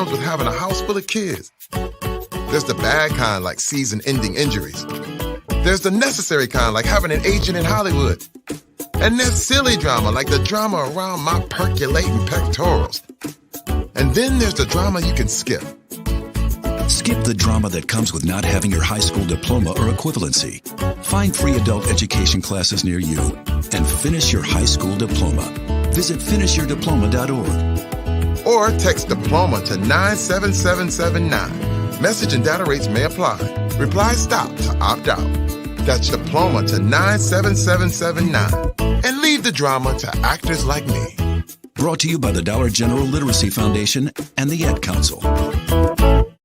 comes with having a house full of kids. There's the bad kind, like season-ending injuries. There's the necessary kind, like having an agent in Hollywood. And there's silly drama, like the drama around my percolating pectorals. And then there's the drama you can skip. Skip the drama that comes with not having your high school diploma or equivalency. Find free adult education classes near you and finish your high school diploma. Visit finishyourdiploma.org. Or text diploma to 97779. Message and data rates may apply. Reply STOP to opt out. That's diploma to 97779. And leave the drama to actors like me. Brought to you by the Dollar General Literacy Foundation and the Ad Council.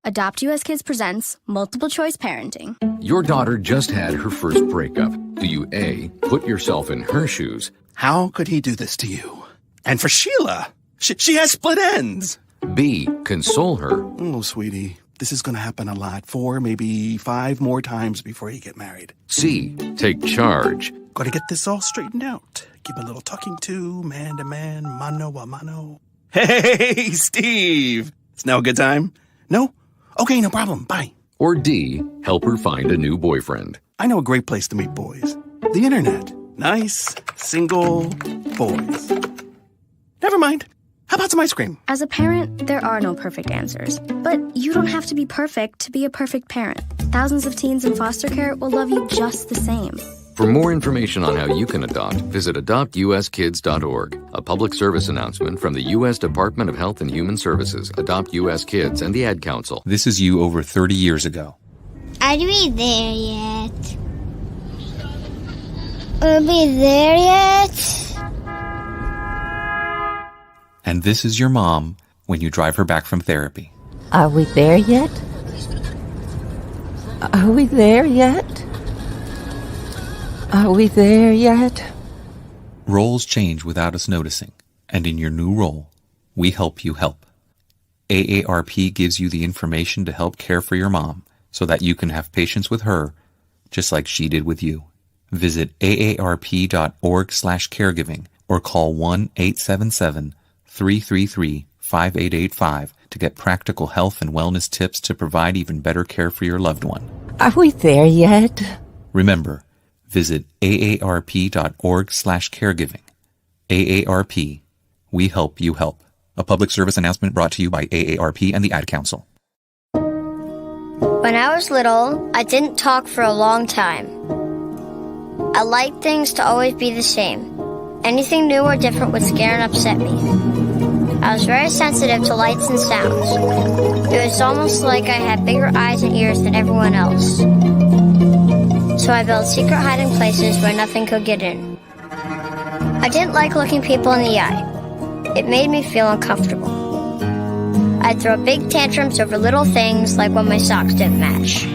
Adopt US Kids presents Multiple Choice Parenting. Your daughter just had her first breakup. Do you A, put yourself in her shoes? How could he do this to you? And for Sheila, she has split ends. B, console her? Oh, sweetie, this is going to happen a lot. 4, maybe 5 more times before you get married. C, take charge? Got to get this all straightened out. Give a little talking to, man to man, mano a mano. Hey, Steve! It's now a good time? No? Okay, no problem. Bye. Or D, help her find a new boyfriend? I know a great place to meet boys. The internet. Nice, single boys. Never mind. How about some ice cream? As a parent, there are no perfect answers. But you don't have to be perfect to be a perfect parent. Thousands of teens in foster care will love you just the same. For more information on how you can adopt, visit adoptuskids.org. A public service announcement from the U.S. Department of Health and Human Services, Adopt U.S. Kids, and the Ad Council. This is you over 30 years ago. Are we there yet? Are we there yet? And this is your mom when you drive her back from therapy. Are we there yet? Are we there yet? Are we there yet? Roles change without us noticing, and in your new role, we help you help. AARP gives you the information to help care for your mom so that you can have patience with her, just like she did with you. Visit aarp.org/caregiving or call 1-877-333-5885 to get practical health and wellness tips to provide even better care for your loved one. Are we there yet? Remember, visit aarp.org/caregiving. AARP. We help you help. A public service announcement brought to you by AARP and the Ad Council. When I was little, I didn't talk for a long time. I liked things to always be the same. Anything new or different would scare and upset me. I was very sensitive to lights and sounds. It was almost like I had bigger eyes and ears than everyone else. So I built secret hiding places where nothing could get in. I didn't like looking people in the eye. It made me feel uncomfortable. I'd throw big tantrums over little things like when my socks didn't match.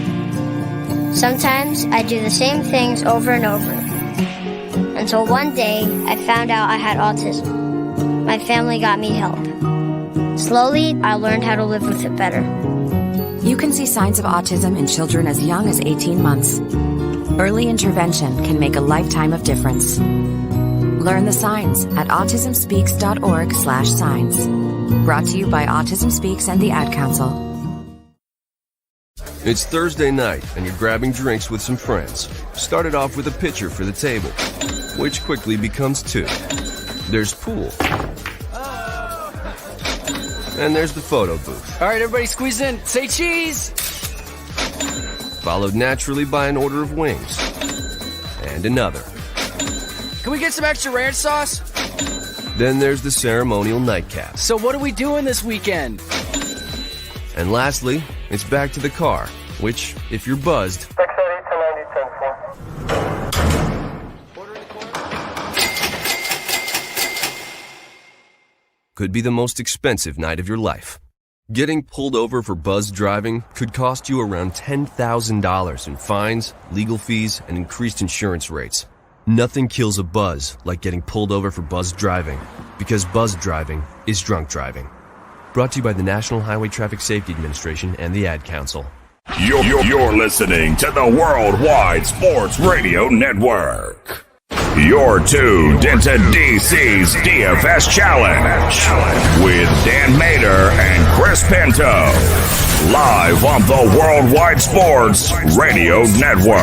Sometimes I'd do the same things over and over. Until one day, I found out I had autism. My family got me help. Slowly, I learned how to live with it better. You can see signs of autism in children as young as 18 months. Early intervention can make a lifetime of difference. Learn the signs at autismspeaks.org/signs. Brought to you by Autism Speaks and the Ad Council. It's Thursday night, and you're grabbing drinks with some friends. Started off with a pitcher for the table, which quickly becomes 2. There's pool. And there's the photo booth. All right, everybody squeeze in. Say cheese! Followed naturally by an order of wings. And another. Can we get some extra ranch sauce? Then there's the ceremonial nightcap. So what are we doing this weekend? And lastly, it's back to the car, which, if you're buzzed, could be the most expensive night of your life. Getting pulled over for buzzed driving could cost you around $10,000 in fines, legal fees, and increased insurance rates. Nothing kills a buzz like getting pulled over for buzzed driving, because buzzed driving is drunk driving. Brought to you by the National Highway Traffic Safety Administration and the Ad Council. You're listening to the Worldwide Sports Radio Network. You're tuned into DC's DFS Challenge with Dan Mader and Chris Pinto. Live on the Worldwide Sports Radio Network.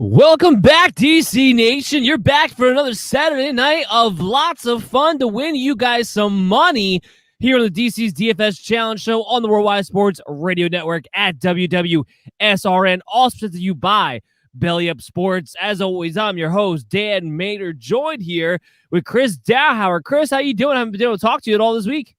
Welcome back, DC Nation. You're back for another Saturday night of lots of fun to win you guys some money here on the DC's DFS Challenge Show on the Worldwide Sports Radio Network at WWSRN. All presented to you by Belly Up Sports. As always, I'm your host, Dan Mader, joined here with Chris Dowhauer. Chris, how you doing? I haven't been able to talk to you at all this week.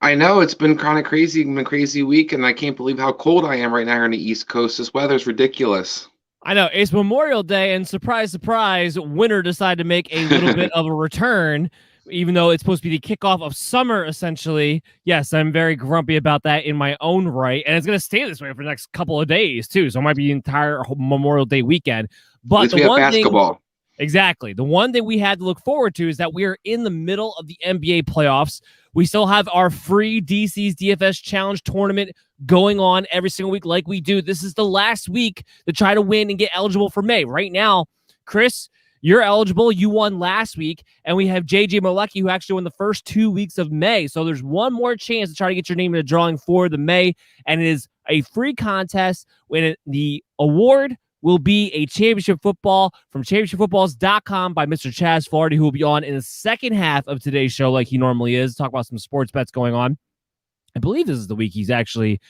I know, it's been kind of crazy. It's been a crazy week, and I can't believe how cold I am right now here on the East Coast. This weather's ridiculous. I know, it's Memorial Day, and surprise, surprise, winter decided to make a little bit of a return, even though it's supposed to be the kickoff of summer, essentially. Yes, I'm very grumpy about that in my own right, and it's going to stay this way for the next couple of days, too, so it might be the entire Memorial Day weekend. But the one basketball. Exactly. The one thing we had to look forward to is that we are in the middle of the NBA playoffs. We still have our free DC's DFS Challenge tournament going on every single week like we do. This is the last week to try to win and get eligible for May. Right now, Chris, you're eligible. You won last week, and we have JJ Malecki, who actually won the first 2 weeks of May. So there's one more chance to try to get your name in the drawing for the May, and it is a free contest. When the award will be a championship football from championshipfootballs.com by Mr. Chaz Filardi, who will be on in the second half of today's show like he normally is. Talk about some sports bets going on. I believe this is the week he's actually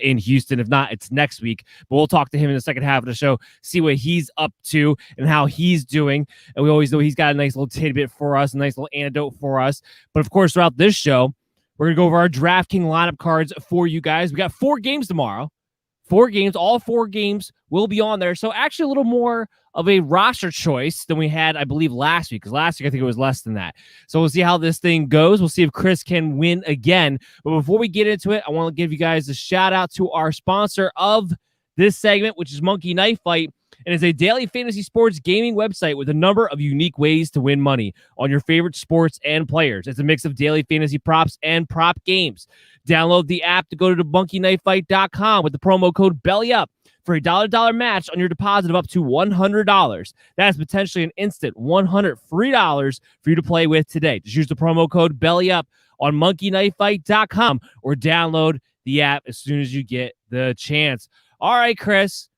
in Houston. If not, it's next week. But we'll talk to him in the second half of the show, see what he's up to and how he's doing. And we always know he's got a nice little tidbit for us, a nice little antidote for us. But, of course, throughout this show, we're going to go over our DraftKings lineup cards for you guys. We got 4 games tomorrow. 4 games. All 4 games will be on there. So, actually, a little more of a roster choice than we had, I believe, last week. Because last week, I think it was less than that. So we'll see how this thing goes. We'll see if Chris can win again. But before we get into it, I want to give you guys a shout out to our sponsor of this segment, which is Monkey Knife Fight. And it's a daily fantasy sports gaming website with a number of unique ways to win money on your favorite sports and players. It's a mix of daily fantasy props and prop games. Download the app to go to monkeyknifefight.com with the promo code BELLYUP for a $1 match on your deposit of up to $100. That's potentially an instant $100 free dollars for you to play with today. Just use the promo code BELLYUP on monkeyknifefight.com or download the app as soon as you get the chance. All right, Chris.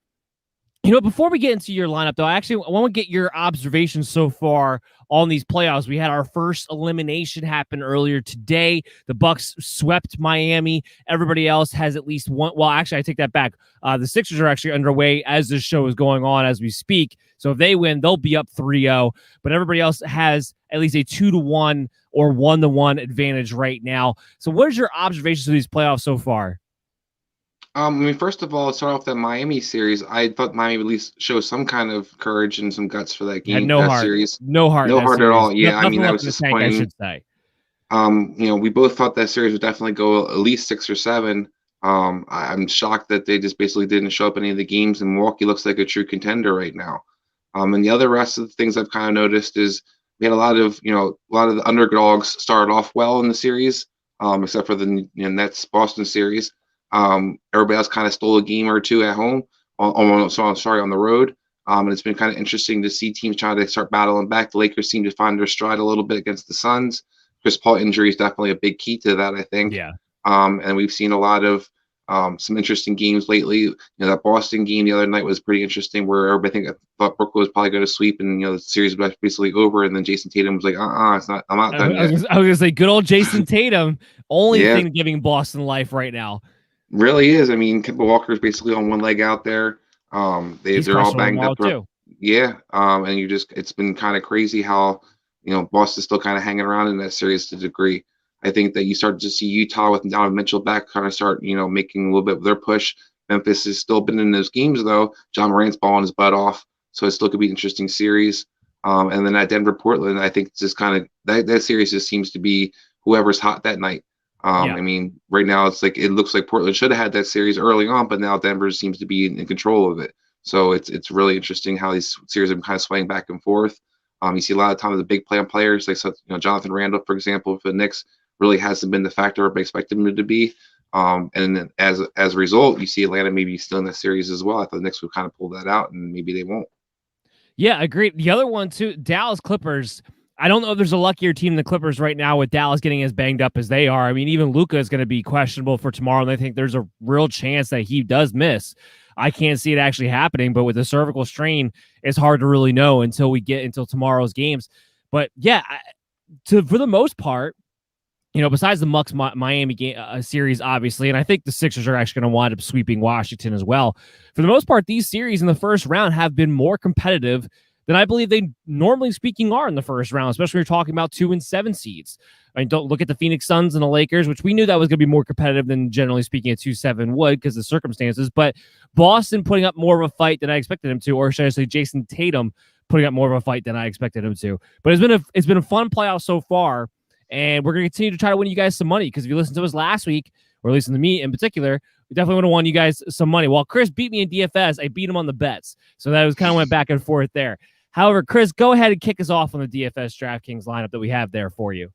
You know, before we get into your lineup, though, I want to get your observations so far on these playoffs. We had our first elimination happen earlier today. The Bucks swept Miami. Everybody else has at least one. Well, actually, I take that back. The Sixers are actually underway as this show is going on as we speak. So if they win, they'll be up 3-0. But everybody else has at least a 2-1 or 1-1 advantage right now. So what is your observations of these playoffs so far? I mean, first of all, let's start off that Miami series. I thought Miami would at least show some kind of courage and some guts for that game. Had no that heart. Series. No heart. No heart series. at all. Yeah, Nothing I mean, that was left in the disappointing. tank, I should say. You know, we both thought that series would definitely go at least 6 or 7. I'm shocked that they just basically didn't show up any of the games, and Milwaukee looks like a true contender right now. And the other rest of the things I've kind of noticed is we had a lot of the underdogs started off well in the series, except for the Nets Boston series. Everybody else kind of stole a game or two at home on the road. And it's been kind of interesting to see teams trying to start battling back. The Lakers seem to find their stride a little bit against the Suns. Chris Paul injury is definitely a big key to that, I think. Yeah. And we've seen a lot of some interesting games lately. You know, that Boston game the other night was pretty interesting, where everybody thought Brooklyn was probably going to sweep, and the series was basically over. And then Jason Tatum was like, it's not. I'm not done yet. I was going to say, good old Jason Tatum, only thing giving Boston life right now. Really is. I mean, Kemba Walker's basically on one leg out there. They're all banged up too. Yeah. And it's been kind of crazy how Boston's still kind of hanging around in that series to a degree. I think that you start to see Utah with Donovan Mitchell back kind of start making a little bit of their push. Memphis has still been in those games though. John Morant's balling his butt off, so it still could be an interesting series. And then at Denver Portland, I think it's just kind of that series just seems to be whoever's hot that night. I mean, right now it looks like Portland should have had that series early on, but now Denver seems to be in control of it. So it's really interesting how these series are kind of swaying back and forth. You see a lot of times the big players like Jonathan Randall, for example, for the Knicks, really hasn't been the factor I expected him to be. And then as a result, you see Atlanta maybe still in the series as well. I thought the Knicks would kind of pull that out, and maybe they won't. Yeah, agreed. The other one too, Dallas Clippers. I don't know if there's a luckier team than the Clippers right now with Dallas getting as banged up as they are. I mean, even Luka is going to be questionable for tomorrow, and I think there's a real chance that he does miss. I can't see it actually happening, but with the cervical strain, it's hard to really know until tomorrow's games. But yeah, for the most part, besides the Bucks Miami game series, obviously, and I think the Sixers are actually going to wind up sweeping Washington as well. For the most part, these series in the first round have been more competitive than I believe they normally speaking are in the first round, especially when you're talking about 2 and 7 seeds. I mean, don't look at the Phoenix Suns and the Lakers, which we knew that was going to be more competitive than generally speaking a 2-7 would because of the circumstances. But Boston putting up more of a fight than I expected him to, or should I say Jason Tatum putting up more of a fight than I expected him to. But it's been a fun playoff so far, and we're going to continue to try to win you guys some money because if you listened to us last week, or at least to me in particular, we definitely would have won you guys some money. While Chris beat me in DFS, I beat him on the bets. So that was kind of went back and forth there. However, Chris, go ahead and kick us off on the DFS DraftKings lineup that we have there for you.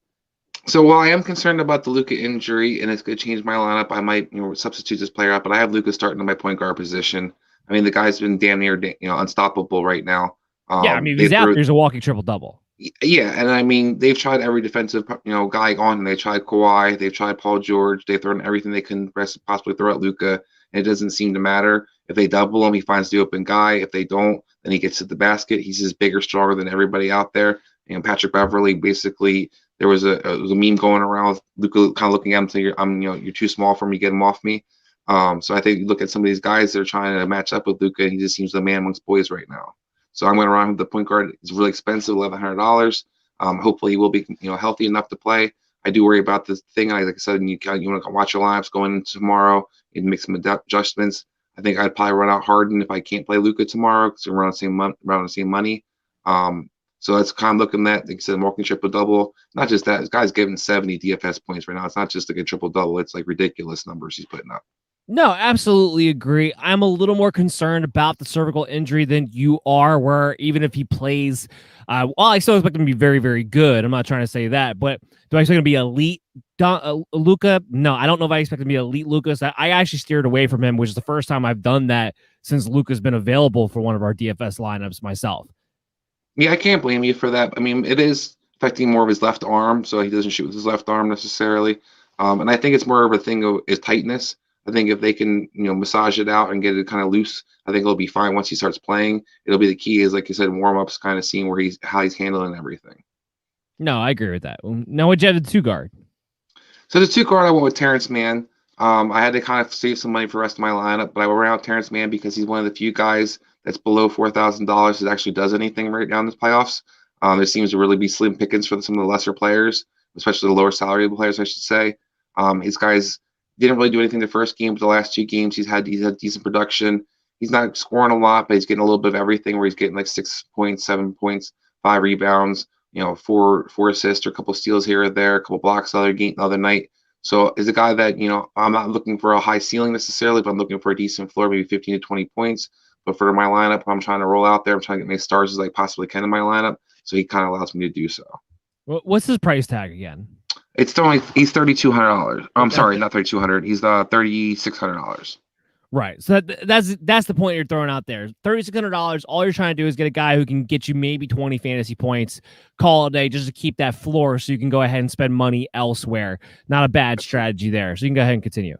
So while I am concerned about the Luka injury and it's going to change my lineup, I might substitute this player out, but I have Luka starting in my point guard position. I mean, the guy's been damn near unstoppable right now. Yeah, I mean, he's out there's a walking triple-double. Yeah, and I mean, they've tried every defensive guy on, and they tried Kawhi, they've tried Paul George, they've thrown everything they can possibly throw at Luka, and it doesn't seem to matter. If they double him, he finds the open guy. If they don't, then he gets to the basket. He's just bigger, stronger than everybody out there. Patrick Beverley, basically, there was a meme going around with Luka kind of looking at him saying, you're too small for me, get him off me. So I think you look at some of these guys that are trying to match up with Luka, and he just seems the man amongst boys right now. So I'm going to run with the point guard. It's really expensive, $1,100. Hopefully he will be healthy enough to play. I do worry about this thing. Like I said, you want to watch your lineups going into tomorrow and make some adjustments. I think I'd probably run out Harden if I can't play Luka tomorrow because we're around the same money. So that's kind of looking at, like I said, walking triple-double. Not just that, this guy's giving 70 DFS points right now. It's not just like a triple-double. It's like ridiculous numbers he's putting up. No, absolutely agree. I'm a little more concerned about the cervical injury than you are, where even if he plays, I still expect him to be very, very good. I'm not trying to say that, but do I expect him to be elite Luka? No, I don't know if I expect him to be elite Luka. I actually steered away from him, which is the first time I've done that since Luka's been available for one of our DFS lineups myself. Yeah, I can't blame you for that. I mean, it is affecting more of his left arm, so he doesn't shoot with his left arm necessarily. And I think it's more of a thing of his tightness. I think if they can, massage it out and get it kind of loose, I think it'll be fine once he starts playing. It'll be the key is, like you said, warm-ups, kind of seeing how he's handling everything. No, I agree with that. Now, what'd you have the 2 guard? So the 2 guard, I went with Terrence Mann. I had to kind of save some money for the rest of my lineup, but I went around Terrence Mann because he's one of the few guys that's below $4,000 that actually does anything right now in the playoffs. There seems to really be slim pickings for some of the lesser players, especially the lower salary players, I should say. His guys didn't really do anything the first game, but the last 2 games he's had decent production. He's not scoring a lot, but he's getting a little bit of everything where he's getting like 6 points, 7 points, 5 rebounds, 4 assists or a couple steals here or there, a couple blocks the other night. So is a guy that, I'm not looking for a high ceiling necessarily, but I'm looking for a decent floor, maybe 15 to 20 points. But for my lineup, I'm trying to roll out there. I'm trying to get many stars as I possibly can in my lineup. So he kind of allows me to do so. What's his price tag again? He's $3,200. I'm sorry, not $3,200. He's $3,600. Right. So that's the point you're throwing out there. $3,600. All you're trying to do is get a guy who can get you maybe 20 fantasy points, call it a day, just to keep that floor so you can go ahead and spend money elsewhere. Not a bad strategy there. So you can go ahead and continue.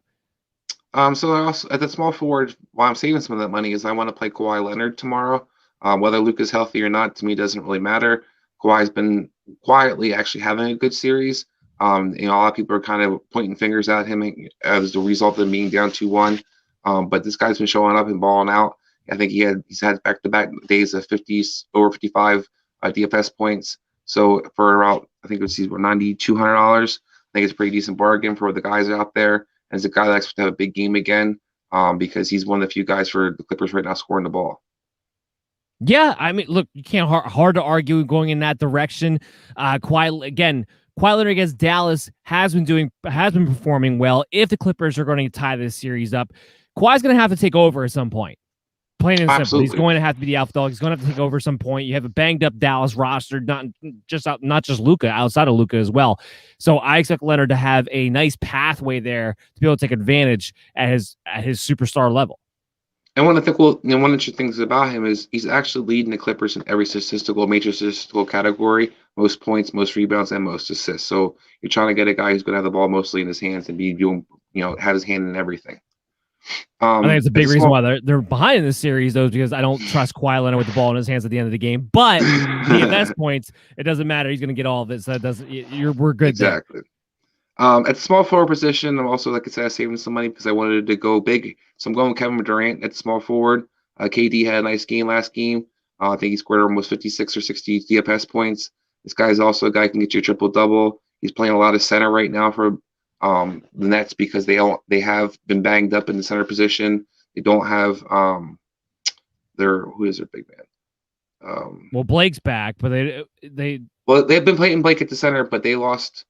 So I also, at the small forward, while I'm saving some of that money, is I want to play Kawhi Leonard tomorrow. Whether Luka's healthy or not, to me, doesn't really matter. Kawhi's been quietly actually having a good series. A lot of people are kind of pointing fingers at him as the result of him being down 2-1. But this guy's been showing up and balling out. I think he's had back-to-back days of 50s, over 55 DFS points. So for around, I think it's $9,200. I think it's a pretty decent bargain for the guys out there. And it's a guy that I expect to have a big game again because he's one of the few guys for the Clippers right now scoring the ball. Yeah, I mean, look, you can't hard to argue going in that direction. Kawhi Leonard against Dallas has been performing well. If the Clippers are going to tie this series up, Kawhi's going to have to take over at some point. Plain and simple. Absolutely. He's going to have to be the alpha dog. He's going to have to take over some point. You have a banged up Dallas roster, not just Luka, outside of Luka as well. So I expect Leonard to have a nice pathway there to be able to take advantage at his superstar level. And one of the one interesting things about him is he's actually leading the Clippers in every major statistical category: most points, most rebounds, and most assists. So you're trying to get a guy who's going to have the ball mostly in his hands and be doing, have his hand in everything. I think it's a big reason why they're behind in this series, though, because I don't trust Kawhi Leonard with the ball in his hands at the end of the game. But DFS points, it doesn't matter. He's going to get all of it, so it doesn't. We're good. Exactly. There. At the small forward position, I'm also, like I said, saving some money because I wanted to go big. So I'm going with Kevin Durant at the small forward. KD had a nice game last game. I think he scored almost 56 or 60 DFS points. This guy's also a guy who can get you a triple double. He's playing a lot of center right now for the Nets because they have been banged up in the center position. They don't have who is their big man? Well, Blake's back, but they've been playing Blake at the center, but they lost.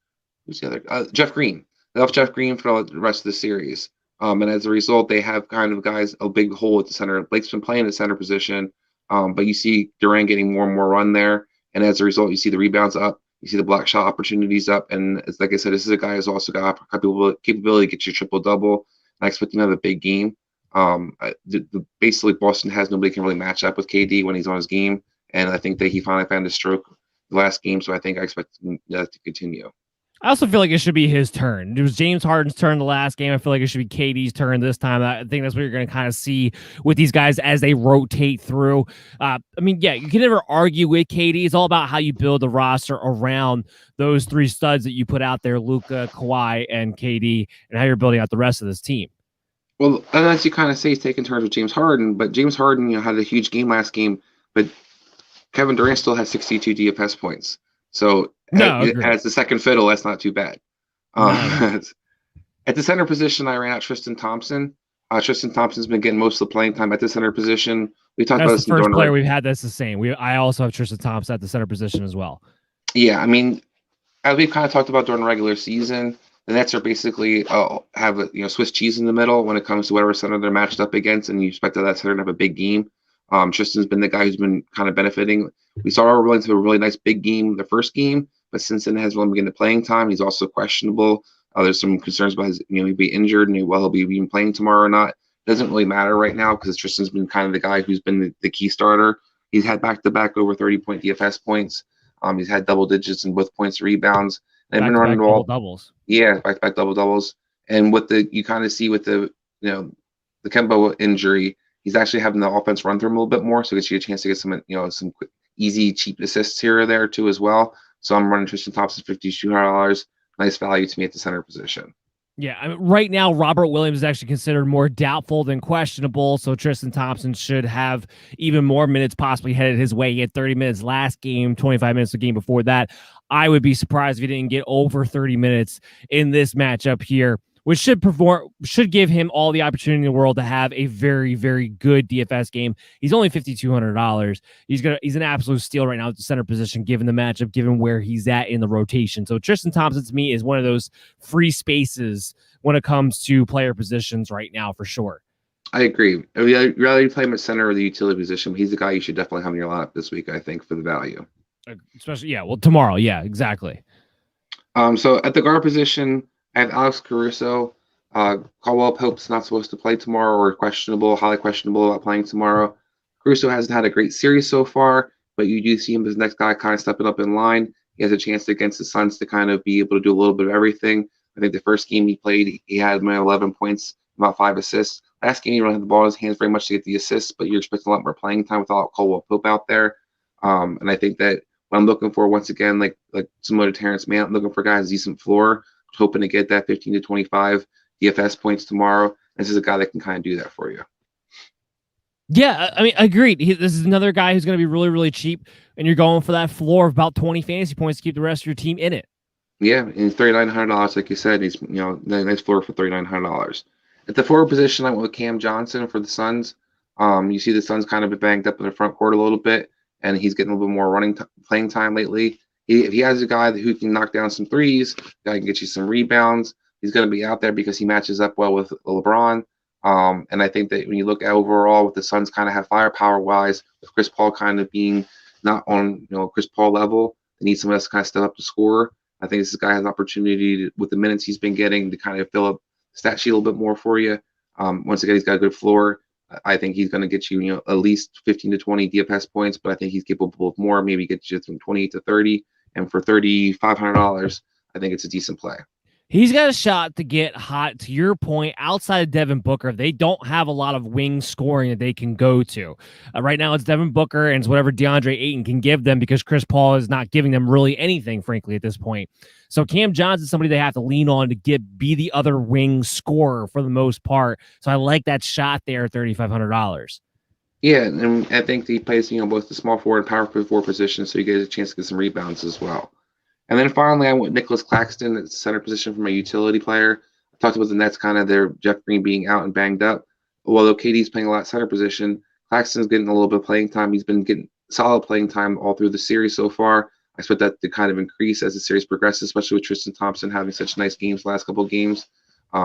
Who's the other? Jeff Green. They lost Jeff Green for the rest of the series. And as a result, they have kind of guys a big hole at the center. Blake's been playing the center position, but you see Durant getting more and more run there, and as a result, you see the rebounds up. You see the block shot opportunities up, and it's like I said, this is a guy who's also got capability to get you triple double. I expect him to have a big game. Basically, Boston has nobody can really match up with KD when he's on his game, and I think that he finally found his stroke the last game, so I think I expect him to continue. I also feel like it should be his turn. It was James Harden's turn the last game. I feel like it should be KD's turn this time. I think that's what you're going to kind of see with these guys as they rotate through. You can never argue with KD. It's all about how you build the roster around those three studs that you put out there, Luka, Kawhi, and KD, and how you're building out the rest of this team. Well, unless you kind of say he's taking turns with James Harden, but James Harden, had a huge game last game, but Kevin Durant still has 62 DFS points. So as the second fiddle, that's not too bad. At the center position, I ran out Tristan Thompson. Tristan Thompson's been getting most of the playing time at the center position. We talked about this. The first player we've had that's the same. I also have Tristan Thompson at the center position as well. Yeah, as we've kind of talked about during the regular season, the Nets are basically have Swiss cheese in the middle when it comes to whatever center they're matched up against, and you expect that center to have a big game. Tristan's been the guy who's been kind of benefiting. We saw her really into a really nice big game the first game, but since then has really begun the playing time. He's also questionable. There's some concerns about his, he'll be injured and he'll be even playing tomorrow or not. Doesn't really matter right now because Tristan's been kind of the guy who's been the key starter. He's had back-to-back over 30-point DFS points. He's had double digits in both points and rebounds. They've been running all doubles. Yeah, back-to-back double doubles. And what you kind of see with the Kemba injury, he's actually having the offense run through him a little bit more, so it gets you a chance to get some quick, easy, cheap assists here or there too as well. So I'm running Tristan Thompson $5,200. Nice value to me at the center position. Yeah, right now Robert Williams is actually considered more doubtful than questionable, so Tristan Thompson should have even more minutes possibly headed his way. He had 30 minutes last game, 25 minutes the game before that. I would be surprised if he didn't get over 30 minutes in this matchup here, which should give him all the opportunity in the world to have a very, very good DFS game. He's only $5,200. He's an absolute steal right now at the center position, given the matchup, given where he's at in the rotation. So Tristan Thompson to me is one of those free spaces when it comes to player positions right now, for sure. I agree. I'd rather you play him at center or the utility position. He's the guy you should definitely have in your lineup this week, I think, for the value. Especially, tomorrow. Yeah, exactly. So at the guard position, I have Alex Caruso. Caldwell Pope's not supposed to play tomorrow, or highly questionable about playing tomorrow. Caruso hasn't had a great series so far, but you do see him as the next guy kind of stepping up in line. He has a chance against the Suns to kind of be able to do a little bit of everything. I think the first game he played, he had 11 points, about 5 assists. Last game, he really had the ball in his hands very much to get the assists, but you're expecting a lot more playing time without Caldwell Pope out there. And I think that what I'm looking for, once again, like similar to Terrence Mann, I'm looking for guys decent floor, hoping to get that 15 to 25 DFS points tomorrow. This is a guy that can kind of do that for you. Yeah, agreed. This is another guy who's going to be really, really cheap, and you're going for that floor of about 20 fantasy points to keep the rest of your team in it. Yeah, and $3,900, like you said, he's nice floor for $3,900. At the forward position, I went with Cam Johnson for the Suns. You see the Suns kind of been banged up in the front court a little bit, and he's getting a little bit more playing time lately. If he has a guy who can knock down some threes, guy can get you some rebounds, he's going to be out there because he matches up well with LeBron. And I think that when you look at overall what the Suns kind of have firepower wise, with Chris Paul kind of being not on Chris Paul level, they need someone else to kind of step up to score. I think this guy has an opportunity with the minutes he's been getting to kind of fill up the stat sheet a little bit more for you. Once again, he's got a good floor. I think he's going to get you, at least 15 to 20 DFS points, but I think he's capable of more. Maybe get you from 28 to 30, and for $3,500, I think it's a decent play. He's got a shot to get hot. To your point, outside of Devin Booker, they don't have a lot of wing scoring that they can go to. Right now, it's Devin Booker and it's whatever DeAndre Ayton can give them because Chris Paul is not giving them really anything, frankly, at this point. So Cam Johnson is somebody they have to lean on to be the other wing scorer for the most part. So I like that shot there at $3,500. Yeah, and I think he plays, both the small forward and power forward position, so you get a chance to get some rebounds as well. And then finally, I went Nicholas Claxton at center position for my utility player. I talked about the Nets kind of their Jeff Green being out and banged up. Although KD's playing a lot center position, Claxton's getting a little bit of playing time. He's been getting solid playing time all through the series so far. I expect that to kind of increase as the series progresses, especially with Tristan Thompson having such nice games the last couple of games.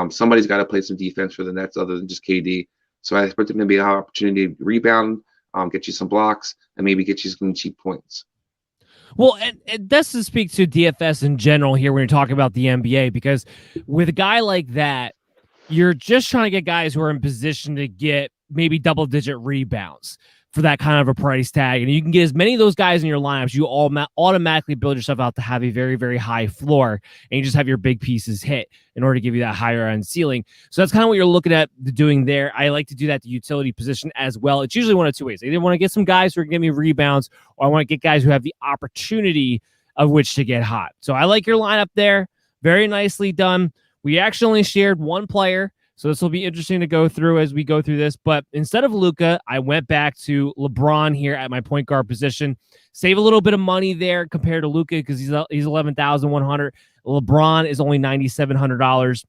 Somebody's got to play some defense for the Nets other than just KD. So I expect him to be an opportunity to rebound, get you some blocks, and maybe get you some cheap points. Well, and that's to speak to DFS in general here when you're talking about the NBA, because with a guy like that, you're just trying to get guys who are in position to get maybe double-digit rebounds for that kind of a price tag. And you can get as many of those guys in your lineups, you automatically build yourself out to have a very, very high floor, and you just have your big pieces hit in order to give you that higher end ceiling. So that's kind of what you're looking at doing there. I like to do that to utility position as well. It's usually one of two ways. I either want to get some guys who are going to give me rebounds, or I want to get guys who have the opportunity of which to get hot. So I like your lineup there. Very nicely done. We actually only shared one player, so this will be interesting to go through as we go through this. But instead of Luka, I went back to LeBron here at my point guard position. Save a little bit of money there compared to Luka because he's $11,100. LeBron is only $9,700.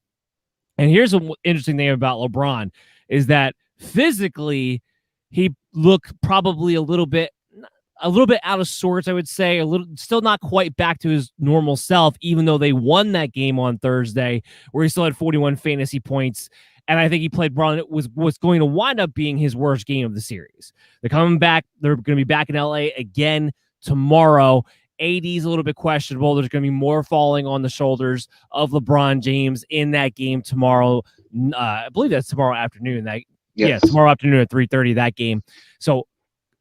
And here's an interesting thing about LeBron is that physically he looked probably a little bit out of sorts, I would say, still not quite back to his normal self, even though they won that game on Thursday where he still had 41 fantasy points. And I think he played well. It was going to wind up being his worst game of the series. They're coming back. They're going to be back in LA again tomorrow. AD is a little bit questionable. There's going to be more falling on the shoulders of LeBron James in that game tomorrow. I believe that's tomorrow afternoon. Yes, tomorrow afternoon at 3:30, that game. So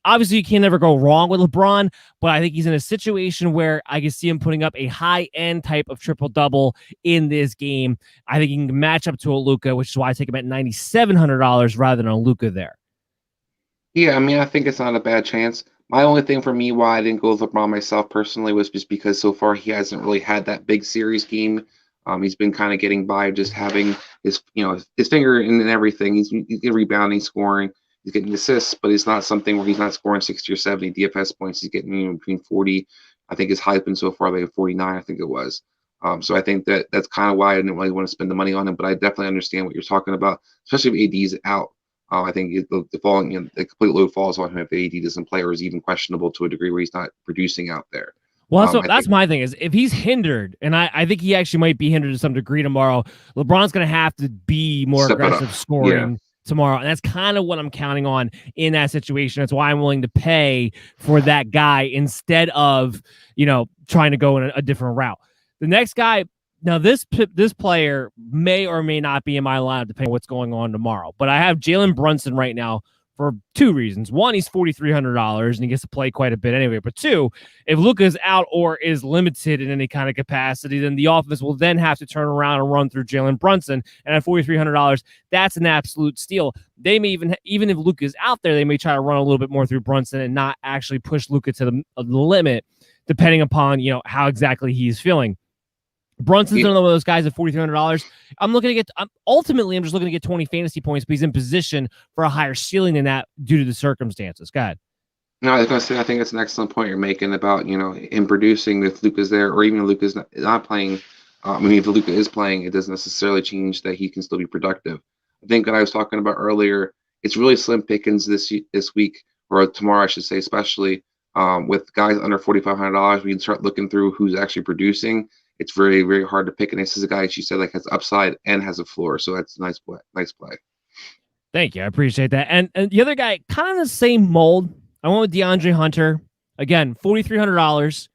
obviously, you can never go wrong with LeBron, but I think he's in a situation where I can see him putting up a high-end type of triple-double in this game. I think he can match up to a Luka, which is why I take him at $9,700 rather than a Luka there. Yeah, I mean, I think it's not a bad chance. My only thing for me why I didn't go with LeBron myself personally was just because so far he hasn't really had that big series game. He's been kind of getting by just having his finger in everything. He's rebounding, scoring. He's getting assists, but it's not something where he's not scoring 60 or 70 DFS points. He's getting between 40. I think his hype been so far like 49, I think it was. So I think that's kind of why I didn't really want to spend the money on him, but I definitely understand what you're talking about, especially if AD's out. I think the complete load falls on him if AD doesn't play or is even questionable to a degree where he's not producing out there. Well, that's my thing is if he's hindered, and I think he actually might be hindered to some degree tomorrow, LeBron's going to have to be more aggressive scoring tomorrow. And that's kind of what I'm counting on in that situation. That's why I'm willing to pay for that guy instead of, trying to go in a different route. The next guy, now this player may or may not be in my lineup depending on what's going on tomorrow. But I have Jalen Brunson right now for two reasons. One, he's $4,300 and he gets to play quite a bit anyway. But two, if Luka's out or is limited in any kind of capacity, then the offense will then have to turn around and run through Jalen Brunson. And at $4,300, that's an absolute steal. They may even if Luka's out there, they may try to run a little bit more through Brunson and not actually push Luka to the limit, depending upon how exactly he's feeling. Brunson's one of those guys at $4,300. I'm just looking to get 20 fantasy points, but he's in position for a higher ceiling than that due to the circumstances. Go ahead. No, I was going to say, I think it's an excellent point you're making about, him producing if Luka's there, or even if Luka's not playing. If Luka is playing, it doesn't necessarily change that he can still be productive. I think that I was talking about earlier, it's really slim pickings this week, or tomorrow, I should say, especially with guys under $4,500. We can start looking through who's actually producing. It's very, very hard to pick. And this is a guy, she said, has upside and has a floor. So that's a nice play. Thank you. I appreciate that. And the other guy, kind of the same mold. I went with DeAndre Hunter. Again, $4,300.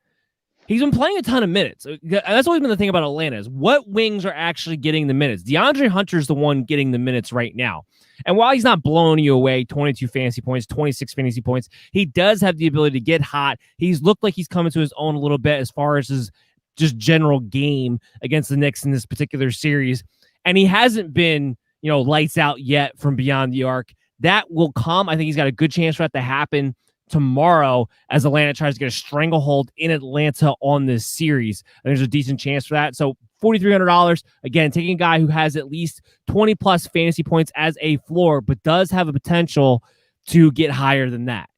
He's been playing a ton of minutes. That's always been the thing about Atlanta is what wings are actually getting the minutes. DeAndre Hunter's the one getting the minutes right now. And while he's not blowing you away, 22 fantasy points, 26 fantasy points, he does have the ability to get hot. He's looked like he's coming to his own a little bit as far as his just general game against the Knicks in this particular series. And he hasn't been, lights out yet from beyond the arc. That will come. I think he's got a good chance for that to happen tomorrow as Atlanta tries to get a stranglehold in Atlanta on this series. And there's a decent chance for that. So $4,300, again, taking a guy who has at least 20 plus fantasy points as a floor, but does have a potential to get higher than that.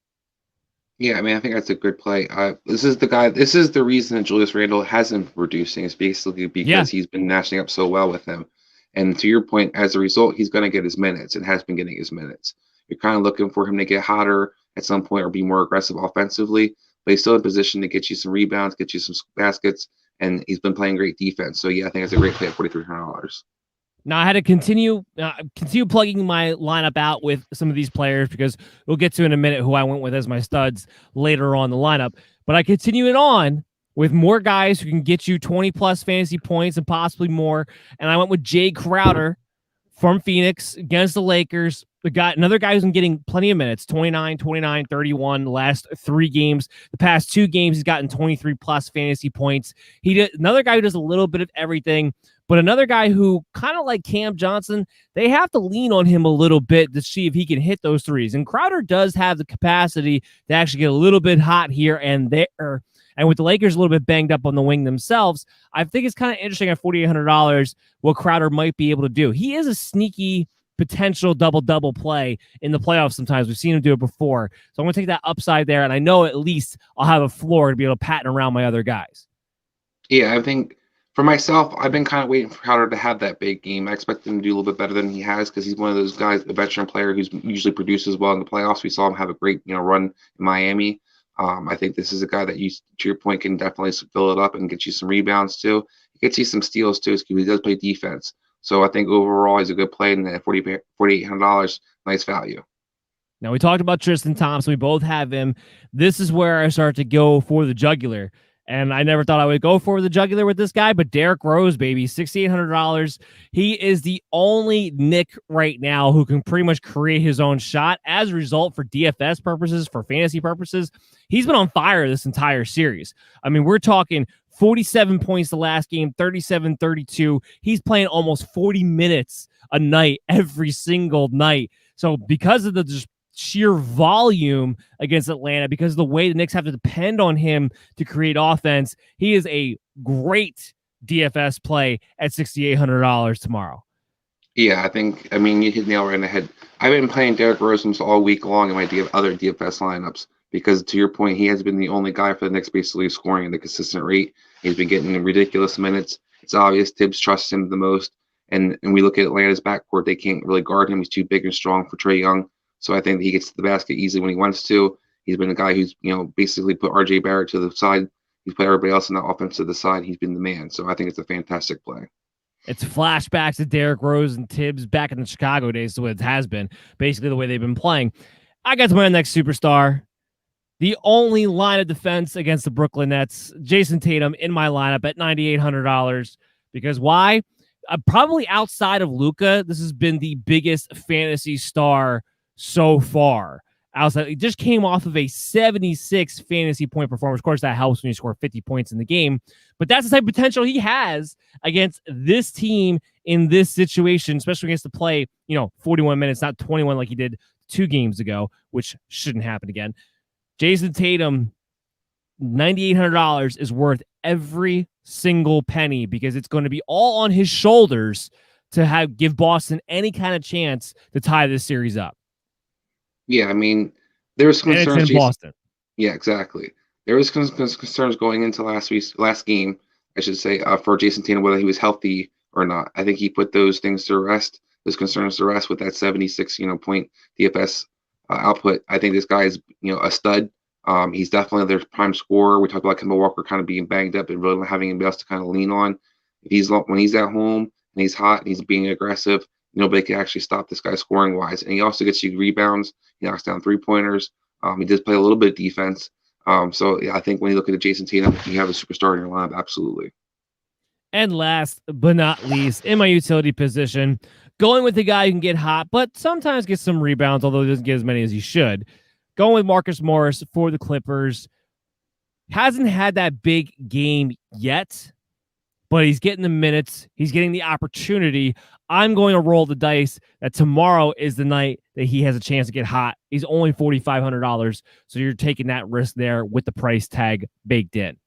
Yeah, I mean, I think that's a good play. This is the reason that Julius Randle hasn't been reducing. It's basically because he's been matching up so well with him. And to your point, as a result, he's going to get his minutes and has been getting his minutes. You're kind of looking for him to get hotter at some point or be more aggressive offensively, but he's still in position to get you some rebounds, get you some baskets, and he's been playing great defense. So, yeah, I think it's a great play at $4,300. Now, I had to continue plugging my lineup out with some of these players because we'll get to in a minute who I went with as my studs later on the lineup. But I continue it on with more guys who can get you 20-plus fantasy points and possibly more. And I went with Jay Crowder from Phoenix against the Lakers. Another guy who's been getting plenty of minutes, 29, 29, 31 the last 3 games. The past 2 games, he's gotten 23-plus fantasy points. Another guy who does a little bit of everything, but another guy who, kind of like Cam Johnson, they have to lean on him a little bit to see if he can hit those threes. And Crowder does have the capacity to actually get a little bit hot here and there. And with the Lakers a little bit banged up on the wing themselves, I think it's kind of interesting at $4,800 what Crowder might be able to do. He is a sneaky potential double-double play in the playoffs sometimes. We've seen him do it before. So I'm going to take that upside there, and I know at least I'll have a floor to be able to pattern around my other guys. Yeah, I think for myself, I've been kind of waiting for Crowder to have that big game. I expect him to do a little bit better than he has because he's one of those guys, a veteran player who's usually produces well in the playoffs. We saw him have a great run in Miami. I think this is a guy that you, to your point, can definitely fill it up and get you some rebounds too. He gets you some steals too because he does play defense. So I think overall he's a good play, and at $4,800, nice value. Now, we talked about Tristan Thompson. We both have him. This is where I start to go for the jugular. And I never thought I would go for the jugular with this guy, but Derrick Rose, baby, $6,800. He is the only Knick right now who can pretty much create his own shot. As a result, for DFS purposes, for fantasy purposes, he's been on fire this entire series. I mean, we're talking 47 points the last game, 37-32. He's playing almost 40 minutes a night every single night. So because of the just sheer volume against Atlanta, because of the way the Knicks have to depend on him to create offense, he is a great DFS play at $6,800 tomorrow. Yeah, I mean, you hit the nail right on the head. I've been playing Derrick Rose all week long in my other DFS lineups because, to your point, he has been the only guy for the Knicks basically scoring at a consistent rate. He's been getting ridiculous minutes. It's obvious Tibbs trusts him the most. And we look at Atlanta's backcourt, they can't really guard him. He's too big and strong for Trae Young. So I think he gets to the basket easily when he wants to. He's been a guy who's, basically put RJ Barrett to the side. He's put everybody else in that offense to the side. He's been the man. So I think it's a fantastic play. It's flashbacks to Derrick Rose and Tibbs back in the Chicago days, so it has been basically the way they've been playing. I got to my next superstar. The only line of defense against the Brooklyn Nets, Jason Tatum, in my lineup at $9,800. Because why? Probably outside of Luka, this has been the biggest fantasy star so far. Outside, he just came off of a 76 fantasy point performance. Of course, that helps when you score 50 points in the game, but that's the type of potential he has against this team in this situation, especially against the play, 41 minutes, not 21 like he did 2 games ago, which shouldn't happen again. Jason Tatum, $9,800 is worth every single penny because it's going to be all on his shoulders to give Boston any kind of chance to tie this series up. Yeah, I mean, there was concerns. And it's in Boston. Yeah, exactly. There was concerns going into last game, I should say, for Jason Tatum, whether he was healthy or not. I think he put those things to rest, those concerns to rest with that 76, point DFS output. I think this guy is, a stud. He's definitely their prime scorer. We talked about Kemba Walker kind of being banged up and really not having anybody else to kind of lean on. When he's at home and he's hot and he's being aggressive, nobody can actually stop this guy scoring wise. And he also gets you rebounds. He knocks down 3-pointers. He does play a little bit of defense. So yeah, I think when you look at Jason Tatum, you have a superstar in your lineup. Absolutely. And last but not least, in my utility position, going with the guy who can get hot, but sometimes get some rebounds, although he doesn't get as many as he should. Going with Marcus Morris for the Clippers. Hasn't had that big game yet, but he's getting the minutes. He's getting the opportunity. I'm going to roll the dice that tomorrow is the night that he has a chance to get hot. He's only $4,500, so you're taking that risk there with the price tag baked in.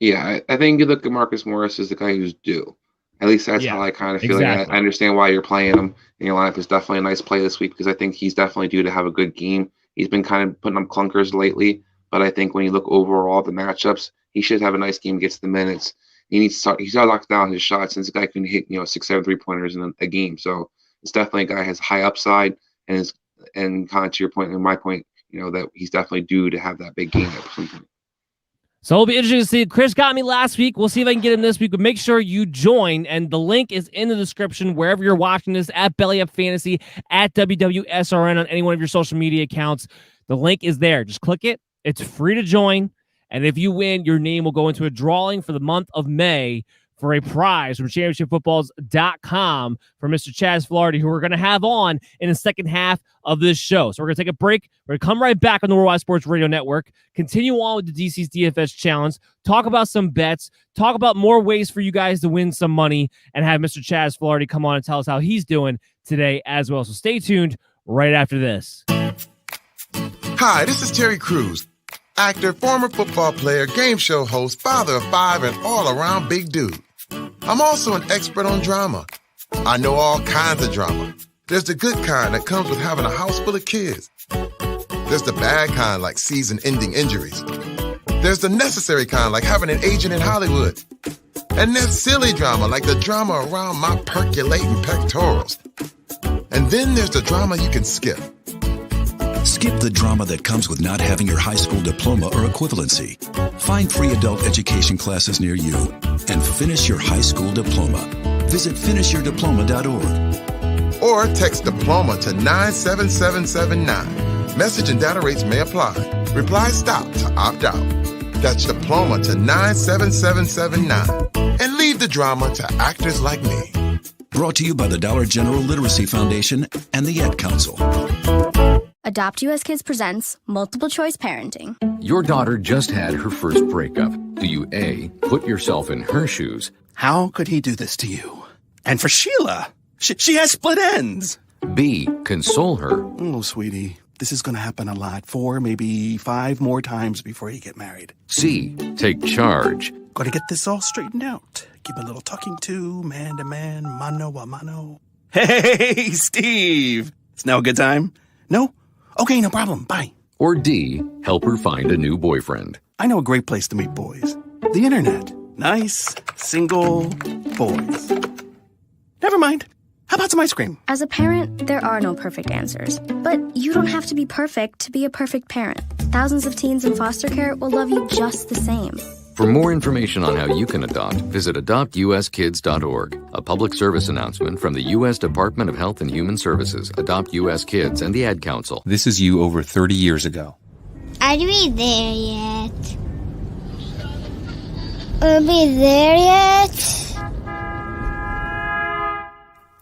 Yeah, I think you look at Marcus Morris as the guy who's due. At least that's how I kind of feel. Exactly. Like I understand why you're playing him in your lineup. Is definitely a nice play this week because I think he's definitely due to have a good game. He's been kind of putting up clunkers lately, but I think when you look overall the matchups, he should have a nice game, gets the minutes. He needs to start. He's got to lock down his shots since the guy can hit 6-7 3-pointers in a game. So it's definitely a guy who has high upside and kind of to your point and my point, that he's definitely due to have that big game at some point. So it'll be interesting to see. Chris got me last week. We'll see if I can get him this week, but make sure you join. And the link is in the description wherever you're watching this, at Belly Up Fantasy, at WWSRN on any one of your social media accounts. The link is there. Just click it. It's free to join. And if you win, your name will go into a drawing for the month of May for a prize from championshipfootballs.com for Mr. Chaz Filardi, who we're going to have on in the second half of this show. So we're going to take a break. We're going to come right back on the Worldwide Sports Radio Network, continue on with the DC's DFS Challenge, talk about some bets, talk about more ways for you guys to win some money, and have Mr. Chaz Filardi come on and tell us how he's doing today as well. So stay tuned right after this. Hi, this is Terry Crews, actor, former football player, game show host, father of 5, and all-around big dude. I'm also an expert on drama. I know all kinds of drama. There's the good kind that comes with having a house full of kids. There's the bad kind like season-ending injuries. There's the necessary kind like having an agent in Hollywood. And there's silly drama like the drama around my percolating pectorals. And then there's the drama you can skip. Skip the drama that comes with not having your high school diploma or equivalency. Find free adult education classes near you and finish your high school diploma. Visit finishyourdiploma.org. Or text diploma to 97779. Message and data rates may apply. Reply STOP to opt out. That's diploma to 97779. And leave the drama to actors like me. Brought to you by the Dollar General Literacy Foundation and the Ad Council. Adopt US Kids presents Multiple Choice Parenting. Your daughter just had her first breakup. Do you A, put yourself in her shoes? How could he do this to you? And for Sheila, she has split ends. B, console her? Oh, sweetie, this is going to happen a lot. 4, maybe 5 more times before you get married. C, take charge. Got to get this all straightened out. Give a little talking to, man to man, mano a mano. Hey, Steve! It's now a good time? No? Okay, no problem. Bye. Or D, help her find a new boyfriend. I know a great place to meet boys. The internet. Nice, single boys. Never mind. How about some ice cream? As a parent, there are no perfect answers. But you don't have to be perfect to be a perfect parent. Thousands of teens in foster care will love you just the same. For more information on how you can adopt, visit adoptuskids.org, a public service announcement from the U.S. Department of Health and Human Services, Adopt U.S. Kids, and the Ad Council. This is you over 30 years ago. Are we there yet? Are we there yet?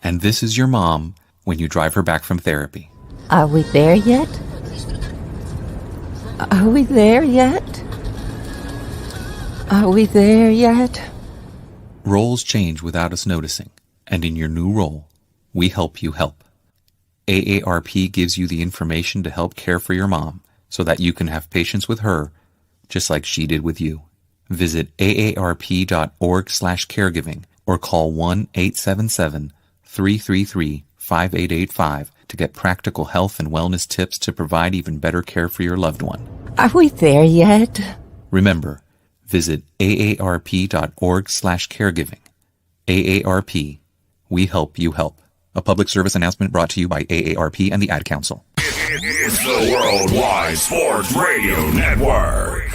And this is your mom when you drive her back from therapy. Are we there yet? Are we there yet? Are we there yet? Roles change without us noticing, and in your new role, we help you help. AARP gives you the information to help care for your mom so that you can have patience with her, just like she did with you. Visit aarp.org/caregiving or call 1-877-333-5885 to get practical health and wellness tips to provide even better care for your loved one. Are we there yet? Remember, visit aarp.org/caregiving. AARP, we help you help. A public service announcement brought to you by AARP and the Ad Council. It's the Worldwide Sports Radio Network.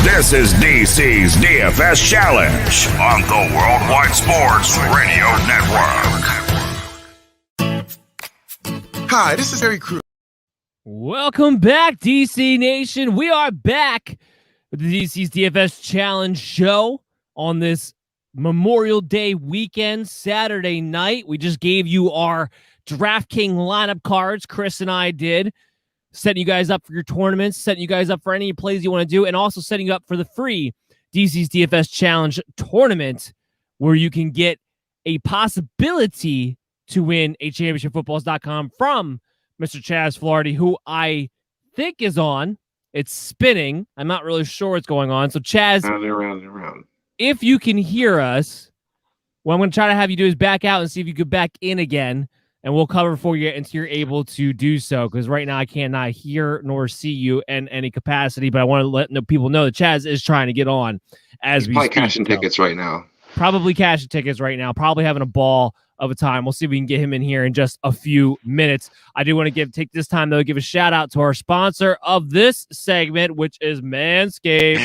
This is DC's DFS Challenge on the Worldwide Sports Radio Network. Hi, this is Terry Crews. Welcome back, DC Nation. We are back with the DC's DFS Challenge show on this Memorial Day weekend, Saturday night. We just gave you our DraftKings lineup cards. Chris and I did, setting you guys up for your tournaments, setting you guys up for any plays you want to do, and also setting you up for the free DC's DFS Challenge tournament, where you can get a possibility to win a championshipfootballs.com from Mr. Chaz Filardi, who I think is on. It's spinning. I'm not really sure what's going on. So, Chaz, round and round. If you can hear us, what I'm going to try to have you do is back out and see if you could back in again, and we'll cover for you until you're able to do so, because right now I cannot hear nor see you in any capacity, but I want to let people know that Chaz is trying to get on as we probably speak. cashing tickets right now. Probably cashing tickets right now, probably having a ball of a time. We'll see if we can get him in here in just a few minutes. I do want to take this time, though, to give a shout out to our sponsor of this segment, which is Manscaped.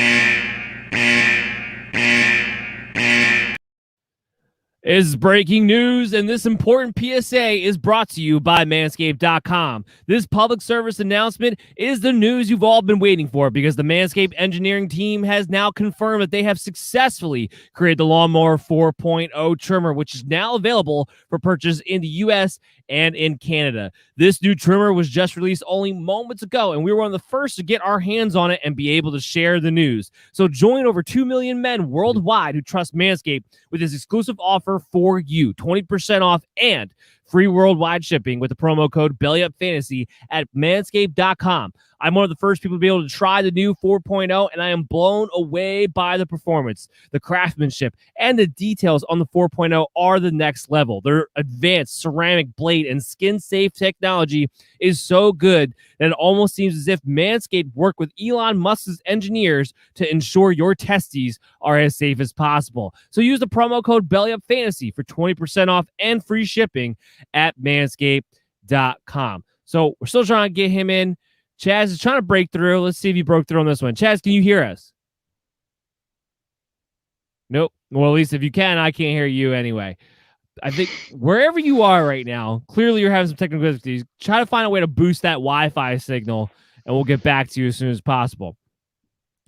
Is breaking news, and this important PSA is brought to you by Manscaped.com. This public service announcement is the news you've all been waiting for, because the Manscaped engineering team has now confirmed that they have successfully created the Lawnmower 4.0 trimmer, which is now available for purchase in the U.S. and in Canada. This new trimmer was just released only moments ago, and we were one of the first to get our hands on it and be able to share the news. So join over 2 million men worldwide who trust Manscaped with this exclusive offer for you. 20% off and free worldwide shipping with the promo code BellyUpFantasy at Manscaped.com. I'm one of the first people to be able to try the new 4.0, and I am blown away by the performance. The craftsmanship and the details on the 4.0 are the next level. Their advanced ceramic blade and skin-safe technology is so good that it almost seems as if Manscaped worked with Elon Musk's engineers to ensure your testes are as safe as possible. So use the promo code BellyUpFantasy for 20% off and free shipping at Manscaped.com. So we're still trying to get him in. Chaz is trying to break through. Let's see if he broke through on this one. Chaz, can you hear us? Nope. Well, at least if you can, I can't hear you anyway. I think wherever you are right now, clearly you're having some technical difficulties. Try to find a way to boost that Wi-Fi signal, and we'll get back to you as soon as possible.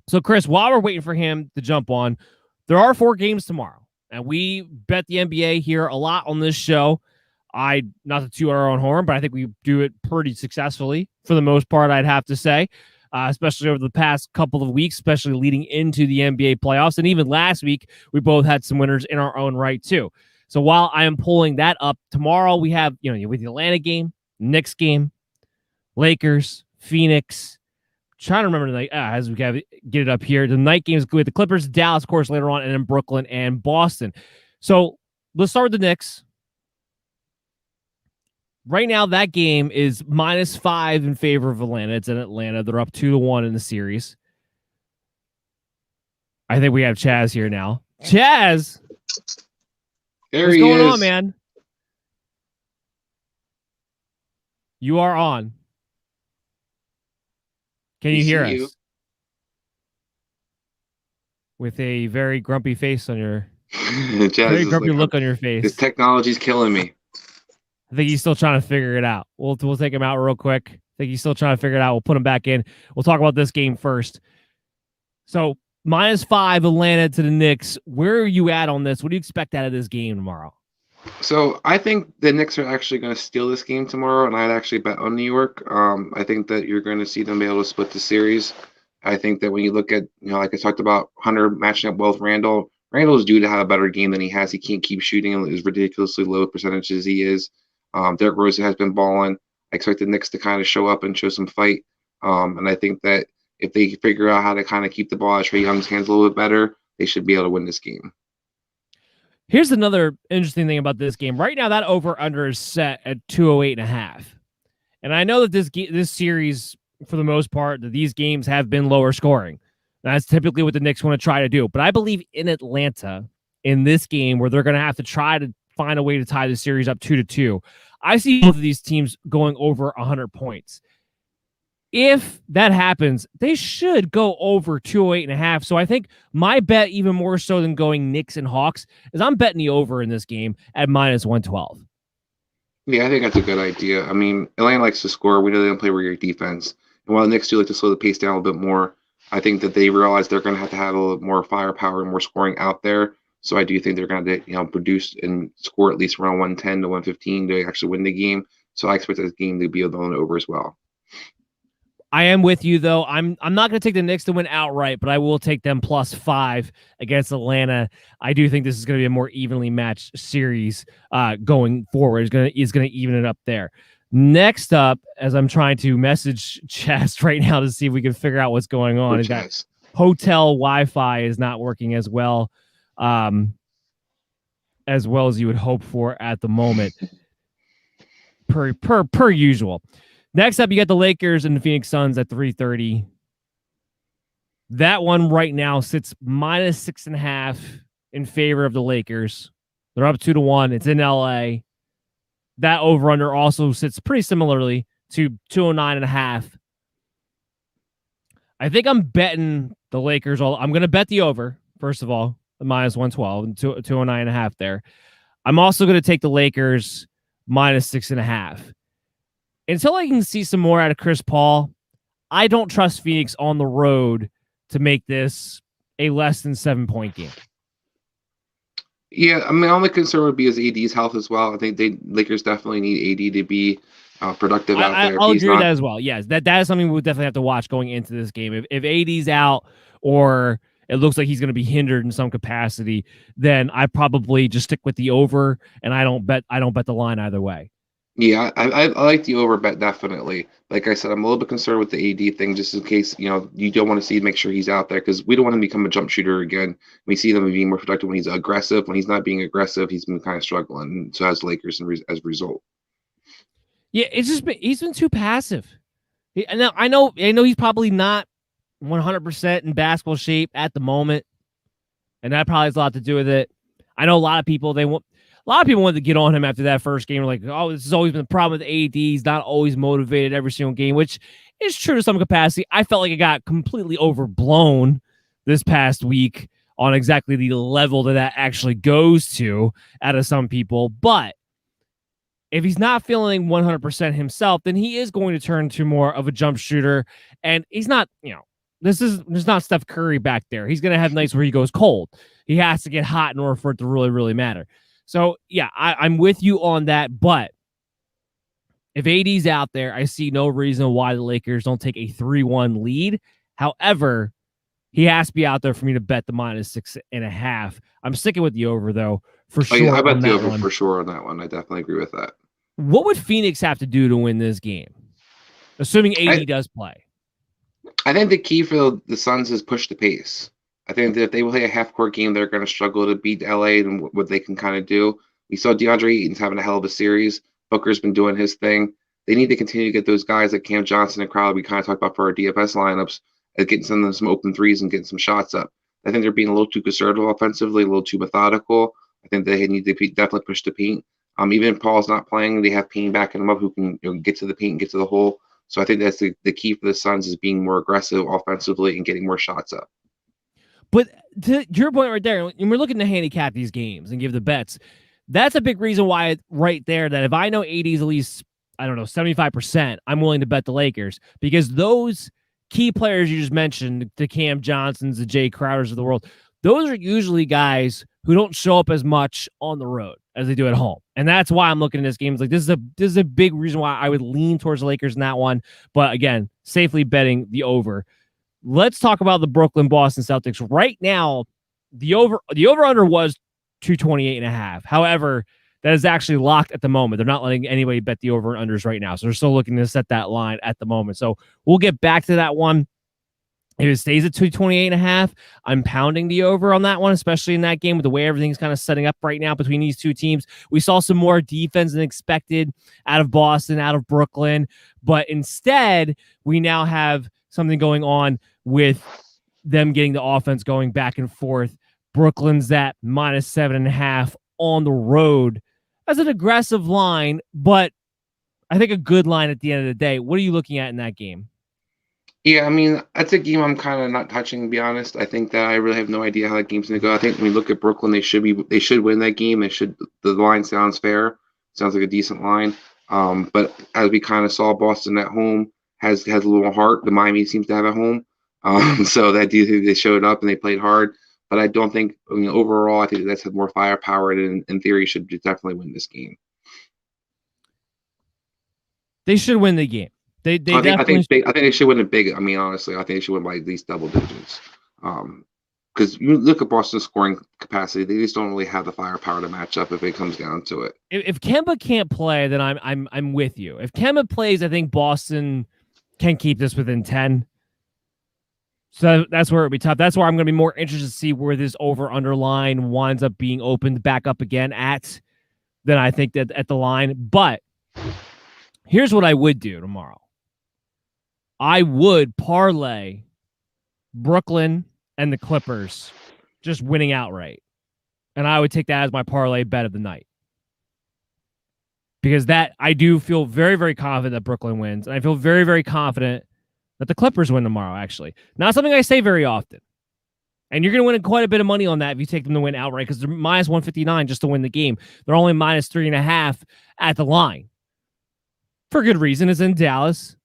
So, Chris, while we're waiting for him to jump on, there are 4 games tomorrow, and we bet the NBA here a lot on this show. Not to toot our own horn, but I think we do it pretty successfully for the most part, I'd have to say, especially over the past couple of weeks, especially leading into the NBA playoffs. And even last week, we both had some winners in our own right, too. So while I am pulling that up, tomorrow we have, with the Atlanta game, Knicks game, Lakers, Phoenix. Trying to remember as we get it up here. The night games with the Clippers, Dallas, of course, later on, and then Brooklyn and Boston. So let's start with the Knicks. Right now, that game is -5 in favor of Atlanta. It's in Atlanta. They're up 2-1 in the series. I think we have Chaz here now. Chaz! What's going on, man? You are on. Can you hear us? With a very grumpy face on your... very grumpy look on your face. This technology's killing me. I think he's still trying to figure it out. We'll take him out real quick. I think he's still trying to figure it out. We'll put him back in. We'll talk about this game first. So, -5 Atlanta to the Knicks. Where are you at on this? What do you expect out of this game tomorrow? So, I think the Knicks are actually going to steal this game tomorrow, and I'd actually bet on New York. I think that you're going to see them be able to split the series. I think that when you look at, like I talked about, Hunter matching up well with Randall, Randall is due to have a better game than he has. He can't keep shooting as ridiculously low percentages as he is. Derrick Rose has been balling. I expect the Knicks to kind of show up and show some fight. And I think that if they figure out how to kind of keep the ball out of Trae Young's hands a little bit better, they should be able to win this game. Here's another interesting thing about this game. Right now, that over-under is set at 208.5. And I know that this series, for the most part, that these games have been lower scoring. That's typically what the Knicks want to try to do. But I believe in Atlanta, in this game, where they're going to have to try to find a way to tie the series up 2-2. I see both of these teams going over 100 points. If that happens, they should go over 208.5. So I think my bet, even more so than going Knicks and Hawks, is I'm betting the over in this game at -112. Yeah, I think that's a good idea. I mean, Atlanta likes to score. We know they don't play great defense. And while the Knicks do like to slow the pace down a little bit more, I think that they realize they're going to have a little more firepower and more scoring out there. So I do think they're going to, produce and score at least around 110 to 115 to actually win the game. So I expect this game to be a little over as well. I am with you, though. I'm not going to take the Knicks to win outright, but I will take them +5 against Atlanta. I do think this is going to be a more evenly matched series going forward. Is going to even it up there. Next up, as I'm trying to message Chest right now to see if we can figure out what's going on, is that hotel Wi-Fi is not working as well as you would hope for at the moment, per usual. Next up, you got the Lakers and the Phoenix Suns at 3:30. That one right now sits -6.5 in favor of the Lakers. They're up 2-1. It's in LA. That over-under also sits pretty similarly to 209.5. I think I'm betting the Lakers. I'm going to bet the over, first of all, the -112 and 209.5 there. I'm also going to take the Lakers -6.5. Until I can see some more out of Chris Paul, I don't trust Phoenix on the road to make this a less than 7-point game. Yeah, I mean, my only concern would be his AD's health as well. I think Lakers definitely need AD to be productive out there. I'll agree with that as well. Yes, that is something we would definitely have to watch going into this game. If AD's out or it looks like he's going to be hindered in some capacity, then I probably just stick with the over, and I don't bet the line either way. Yeah, I like the over bet definitely. Like I said, I'm a little bit concerned with the AD thing, just in case you don't want to make sure he's out there, because we don't want him to become a jump shooter again. We see them being more productive when he's aggressive. When he's not being aggressive, he's been kind of struggling. So has Lakers as a result. Yeah, he's been too passive. I know he's probably not 100% in basketball shape at the moment, and that probably has a lot to do with it. I know a lot of people wanted to get on him after that first game. Like, oh, this has always been the problem with AD. He's not always motivated every single game, which is true to some capacity. I felt like it got completely overblown this past week on exactly the level that actually goes to out of some people. But if he's not feeling 100% himself, then he is going to turn to more of a jump shooter. And he's not, there's not Steph Curry back there. He's going to have nights where he goes cold. He has to get hot in order for it to really, really matter. So, yeah, I'm with you on that. But if AD's out there, I see no reason why the Lakers don't take a 3-1 lead. However, he has to be out there for me to bet the -6.5. I'm sticking with the over, though, for sure. Yeah, I bet the over for sure on that one. I definitely agree with that. What would Phoenix have to do to win this game, assuming AD does play? I think the key for the Suns is push the pace. I think that if they play a half-court game, they're going to struggle to beat LA and what they can kind of do. We saw DeAndre Ayton's having a hell of a series. Booker's been doing his thing. They need to continue to get those guys like Cam Johnson and Crowder we kind of talked about for our DFS lineups, and getting some open threes and getting some shots up. I think they're being a little too conservative offensively, a little too methodical. I think they need to definitely push the paint. Even if Paul's not playing, they have Payne backing them up who can get to the paint and get to the hole. So I think that's the key for the Suns is being more aggressive offensively and getting more shots up. But to your point right there, when we're looking to handicap these games and give the bets, that's a big reason why right there that if I know AD's at least, 75%, I'm willing to bet the Lakers, because those key players you just mentioned, the Cam Johnsons, the Jay Crowders of the world, those are usually guys who don't show up as much on the road as they do at home. And that's why I'm looking at this game. It's like this is a big reason why I would lean towards the Lakers in that one. But again, safely betting the over. Let's talk about the Brooklyn-Boston Celtics. Right now, the over-under was 228.5. However, that is actually locked at the moment. They're not letting anybody bet the over-unders right now. So they're still looking to set that line at the moment. So we'll get back to that one. If it stays at 228.5, I'm pounding the over on that one, especially in that game with the way everything's kind of setting up right now between these two teams. We saw some more defense than expected out of Boston, out of Brooklyn. But instead, we now have something going on with them getting the offense going back and forth. Brooklyn's at -7.5 on the road as an aggressive line, but I think a good line at the end of the day. What are you looking at in that game? Yeah, I mean, that's a game I'm kind of not touching, to be honest. I think that I really have no idea how that game's going to go. I think when we look at Brooklyn, they should win that game. The line sounds fair. Sounds like a decent line. But as we kind of saw, Boston at home has a little heart. The Miami seems to have at home. So that they showed up and they played hard. But I don't think, overall, I think that's had more firepower and in theory should definitely win this game. They should win the game. I think they should win it big. I mean, honestly, I think they should win by at least double digits. Because you look at Boston's scoring capacity, they just don't really have the firepower to match up if it comes down to it. If Kemba can't play, then I'm with you. If Kemba plays, I think Boston can keep this within 10. So that's where it'll be tough. That's where I'm going to be more interested to see where this over-under line winds up being opened back up again than I think that at the line. But here's what I would do tomorrow. I would parlay Brooklyn and the Clippers just winning outright. And I would take that as my parlay bet of the night. Because I do feel very, very confident that Brooklyn wins. And I feel very, very confident that the Clippers win tomorrow, actually. Not something I say very often. And you're going to win quite a bit of money on that if you take them to win outright, because they're minus 159 just to win the game. They're only minus 3.5 at the line. For good reason. It's in Dallas.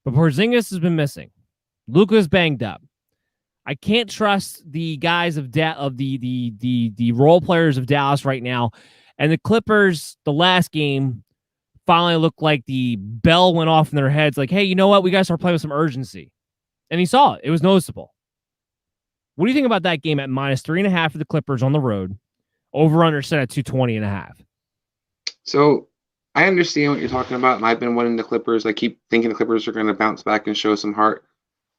But Porzingis has been missing. Luka's banged up. I can't trust the guys of the role players of Dallas right now. And the Clippers, the last game, finally looked like the bell went off in their heads. Like, hey, you know what? We got to start playing with some urgency. And he saw it. It was noticeable. What do you think about that game at minus 3.5 for the Clippers on the road? Over-under set at 220.5. So I understand what you're talking about, and I've been wanting the Clippers. I keep thinking the Clippers are going to bounce back and show some heart.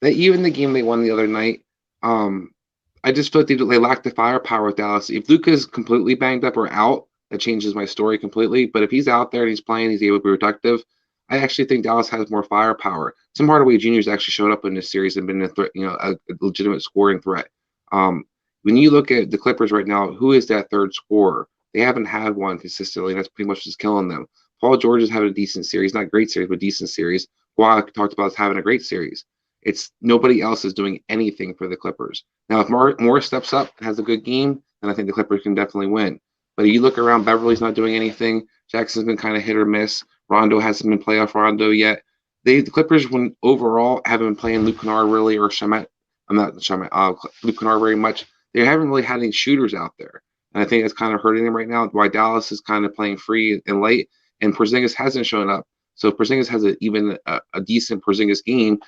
That even the game they won the other night, I just feel like they lack the firepower with Dallas. If Luka's completely banged up or out, that changes my story completely. But if he's out there and he's playing, he's able to be productive, I actually think Dallas has more firepower. Tim Hardaway Jr. has actually showed up in this series and been a threat, a legitimate scoring threat. When you look at the Clippers right now, who is that third scorer? They haven't had one consistently. That's pretty much just killing them. Paul George is having a decent series, not great series, but decent series. Kawhi talked about is having a great series. It's nobody else is doing anything for the Clippers. Now, if Morris steps up and has a good game, then I think the Clippers can definitely win. But you look around, Beverly's not doing anything. Jackson's been kind of hit or miss. Rondo hasn't been playoff Rondo yet. The Clippers, when overall, haven't been playing Luke Kennard really, or Luke Kennard very much. They haven't really had any shooters out there. And I think that's kind of hurting them right now, why Dallas is kind of playing free and late. And Porzingis hasn't shown up. So if Porzingis has even a decent Porzingis game,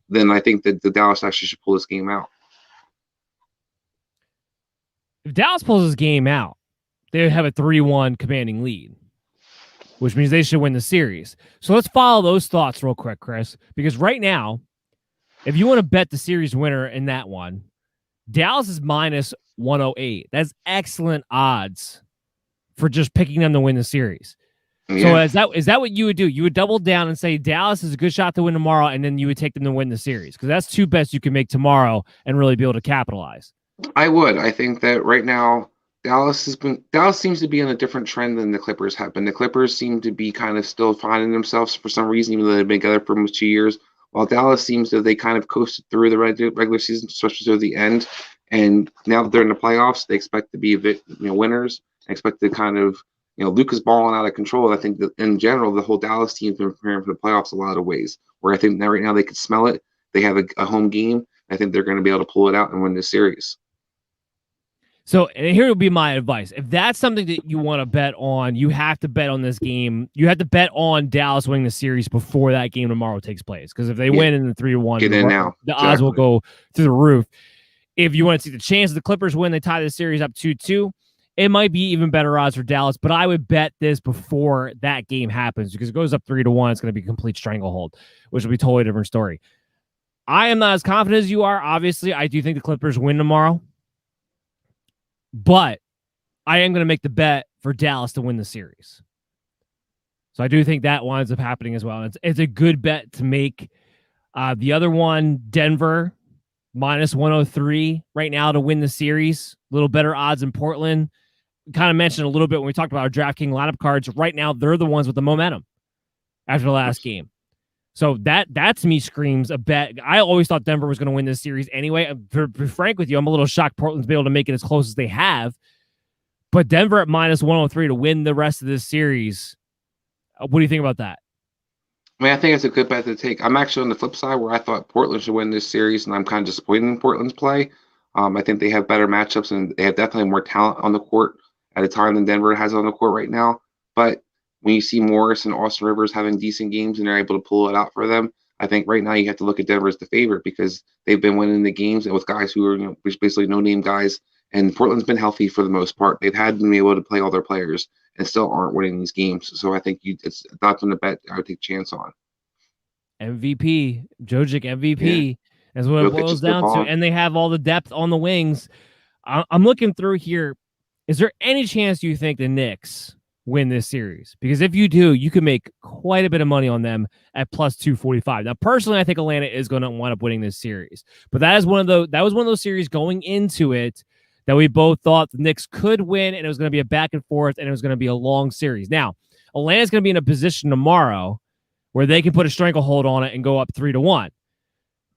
then I think that the Dallas actually should pull this game out. If Dallas pulls this game out, they would have a 3-1 commanding lead, which means they should win the series. So let's follow those thoughts real quick, Chris, because right now, if you want to bet the series winner in that one, Dallas is minus 108. That's excellent odds for just picking them to win the series. Yeah. So is that what you would do? You would double down and say Dallas is a good shot to win tomorrow, and then you would take them to win the series, because that's two bets you can make tomorrow and really be able to capitalize. I would. I think that right now Dallas seems to be on a different trend than the Clippers have been. The Clippers seem to be kind of still finding themselves for some reason, even though they've been together for almost 2 years. While Dallas seems that they kind of coasted through the regular season, especially to the end. And now that they're in the playoffs, they expect to be winners. They expect to kind of, Luka's balling out of control. I think that in general, the whole Dallas team's been preparing for the playoffs a lot of ways, where I think that right now they could smell it. They have a home game. I think they're going to be able to pull it out and win this series. So, and here would be my advice. If that's something that you want to bet on, you have to bet on this game. You have to bet on Dallas winning the series before that game tomorrow takes place. Because if they win in the 3-1, get in now. The odds will go through the roof. If you want to see the chance of the Clippers win, they tie the series up 2-2. It might be even better odds for Dallas, but I would bet this before that game happens, because it goes up 3-1. It's going to be a complete stranglehold, which will be a totally different story. I am not as confident as you are. Obviously, I do think the Clippers win tomorrow. But I am going to make the bet for Dallas to win the series. So I do think that winds up happening as well. It's a good bet to make. The other one, Denver, minus 103 right now to win the series. A little better odds in Portland. We kind of mentioned a little bit when we talked about our DraftKings lineup cards. Right now, they're the ones with the momentum after the last game. So that to me screams a bet. I always thought Denver was going to win this series anyway. To be frank with you, I'm a little shocked Portland's been able to make it as close as they have. but Denver at minus 103 to win the rest of this series. What do you think about that? I mean, I think it's a good bet to take. I'm actually on the flip side where I thought Portland should win this series, and I'm kind of disappointed in Portland's play. I think they have better matchups, and they have definitely more talent on the court at a time than Denver has on the court right now. But when you see Morris and Austin Rivers having decent games and they're able to pull it out for them, I think right now you have to look at Denver as the favorite because they've been winning the games with guys who are basically no-name guys. And Portland's been healthy for the most part. They've had been able to play all their players and still aren't winning these games. So I think it's not going to bet I would take a chance on. MVP, Jokic MVP is what it boils down to. And they have all the depth on the wings. I'm looking through here. Is there any chance you think the Knicks win this series? Because if you do, you can make quite a bit of money on them at plus 245. Now, personally, I think Atlanta is going to wind up winning this series. But that was one of those series going into it that we both thought the Knicks could win, and it was going to be a back and forth, and it was going to be a long series. Now, Atlanta's going to be in a position tomorrow where they can put a stranglehold on it and go up 3-1.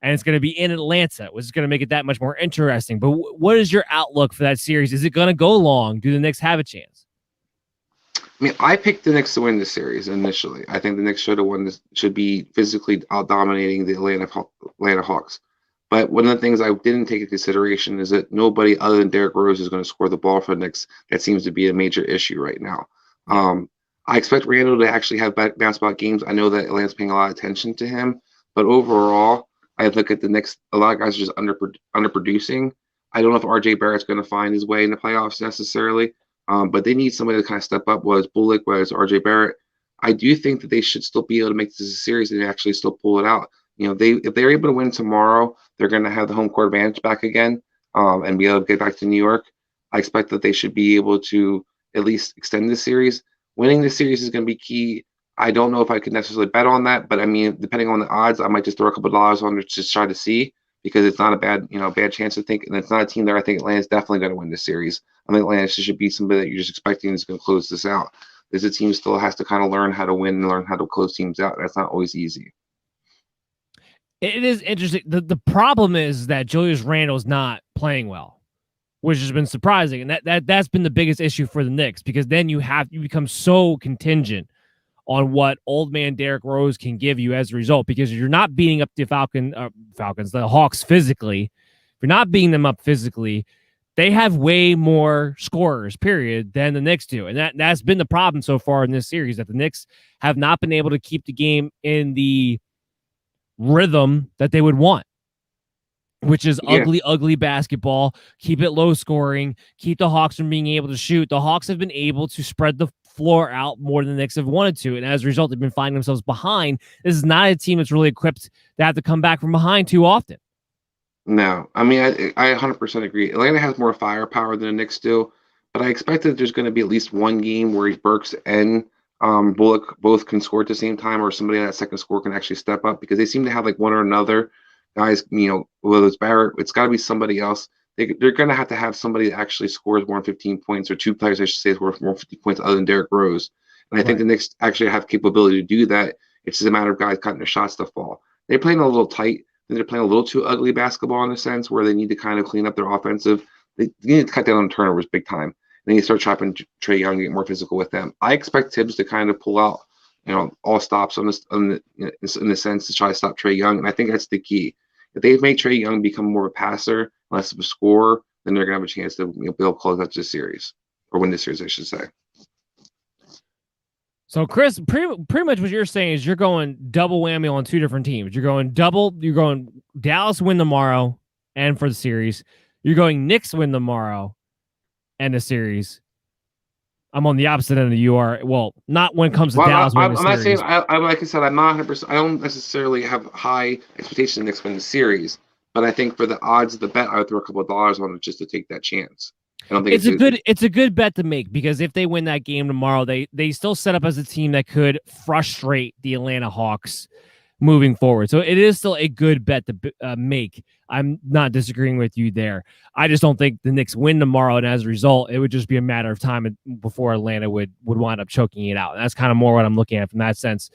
And it's going to be in Atlanta, which is going to make it that much more interesting. But what is your outlook for that series? Is it going to go long? Do the Knicks have a chance? I mean, I picked the Knicks to win this series initially. I think the Knicks should have won this, should be physically out dominating the Atlanta Hawks. But one of the things I didn't take into consideration is that nobody other than Derrick Rose is going to score the ball for the Knicks. That seems to be a major issue right now. I expect Randall to actually have bounce back games. I know that Atlanta's paying a lot of attention to him, but overall, I look at the Knicks. A lot of guys are just underproducing. I don't know if RJ Barrett's going to find his way in the playoffs necessarily, but they need somebody to kind of step up. Whether it's Bullock, whether it's RJ Barrett, I do think that they should still be able to make this a series and actually still pull it out. If they're able to win tomorrow, they're going to have the home court advantage back again and be able to get back to New York. I expect that they should be able to at least extend the series. Winning the series is going to be key. I don't know if I could necessarily bet on that, but I mean, depending on the odds, I might just throw a couple of dollars on it to just try to see, because it's not a bad chance to think, and it's not a team that I think Atlanta's definitely going to win this series. I think Atlanta should be somebody that you're just expecting is going to close this out. This a team still has to kind of learn how to win and learn how to close teams out. That's not always easy. It is interesting. The problem is that Julius Randle's not playing well, which has been surprising, and that's been the biggest issue for the Knicks, because then you become so contingent on what old man Derrick Rose can give you as a result, because you're not beating up the the Hawks physically. If you're not beating them up physically, they have way more scorers, period, than the Knicks do. And that's been the problem so far in this series, that the Knicks have not been able to keep the game in the rhythm that they would want, which is ugly basketball, keep it low scoring, keep the Hawks from being able to shoot. The Hawks have been able to spread the floor out more than the Knicks have wanted to, and as a result, they've been finding themselves behind. This is not a team that's really equipped to have to come back from behind too often. No, I mean, I 100% agree. Atlanta has more firepower than the Knicks do, but I expect that there's going to be at least one game where Burks and Bullock both can score at the same time, or somebody on that second score can actually step up, because they seem to have like one or another guys, whether it's Barrett, it's got to be somebody else. They're going to have somebody that actually scores more than 15 points, or two players, I should say, score more than 50 points other than Derrick Rose. And I think the Knicks actually have capability to do that. It's just a matter of guys cutting their shots to fall. They're playing a little tight, and they're playing a little too ugly basketball in a sense where they need to kind of clean up their offensive. They need to cut down on turnovers big time. Then you start trapping Trae Young and get more physical with them. I expect Tibbs to kind of pull out, all stops in the sense to try to stop Trae Young, and I think that's the key. If they make Trae Young become more of a passer, less of a scorer, then they're going to have a chance to be able to close out this series, or win this series, I should say. So, Chris, pretty much what you're saying is you're going double whammy on two different teams. You're going Dallas win tomorrow and for the series. You're going Knicks win tomorrow and the series. I'm on the opposite end of you are. Well, not when it comes to Dallas winning the series. I'm not saying, like I said, I'm not 100%. I don't necessarily have high expectations of Knicks win the series, but I think for the odds of the bet, I would throw a couple of dollars on it just to take that chance. I don't think it's a good bet to make, because if they win that game tomorrow, they still set up as a team that could frustrate the Atlanta Hawks moving forward. So it is still a good bet to make. I'm not disagreeing with you there. I just don't think the Knicks win tomorrow, and as a result, it would just be a matter of time before Atlanta would wind up choking it out. And that's kind of more what I'm looking at from that sense.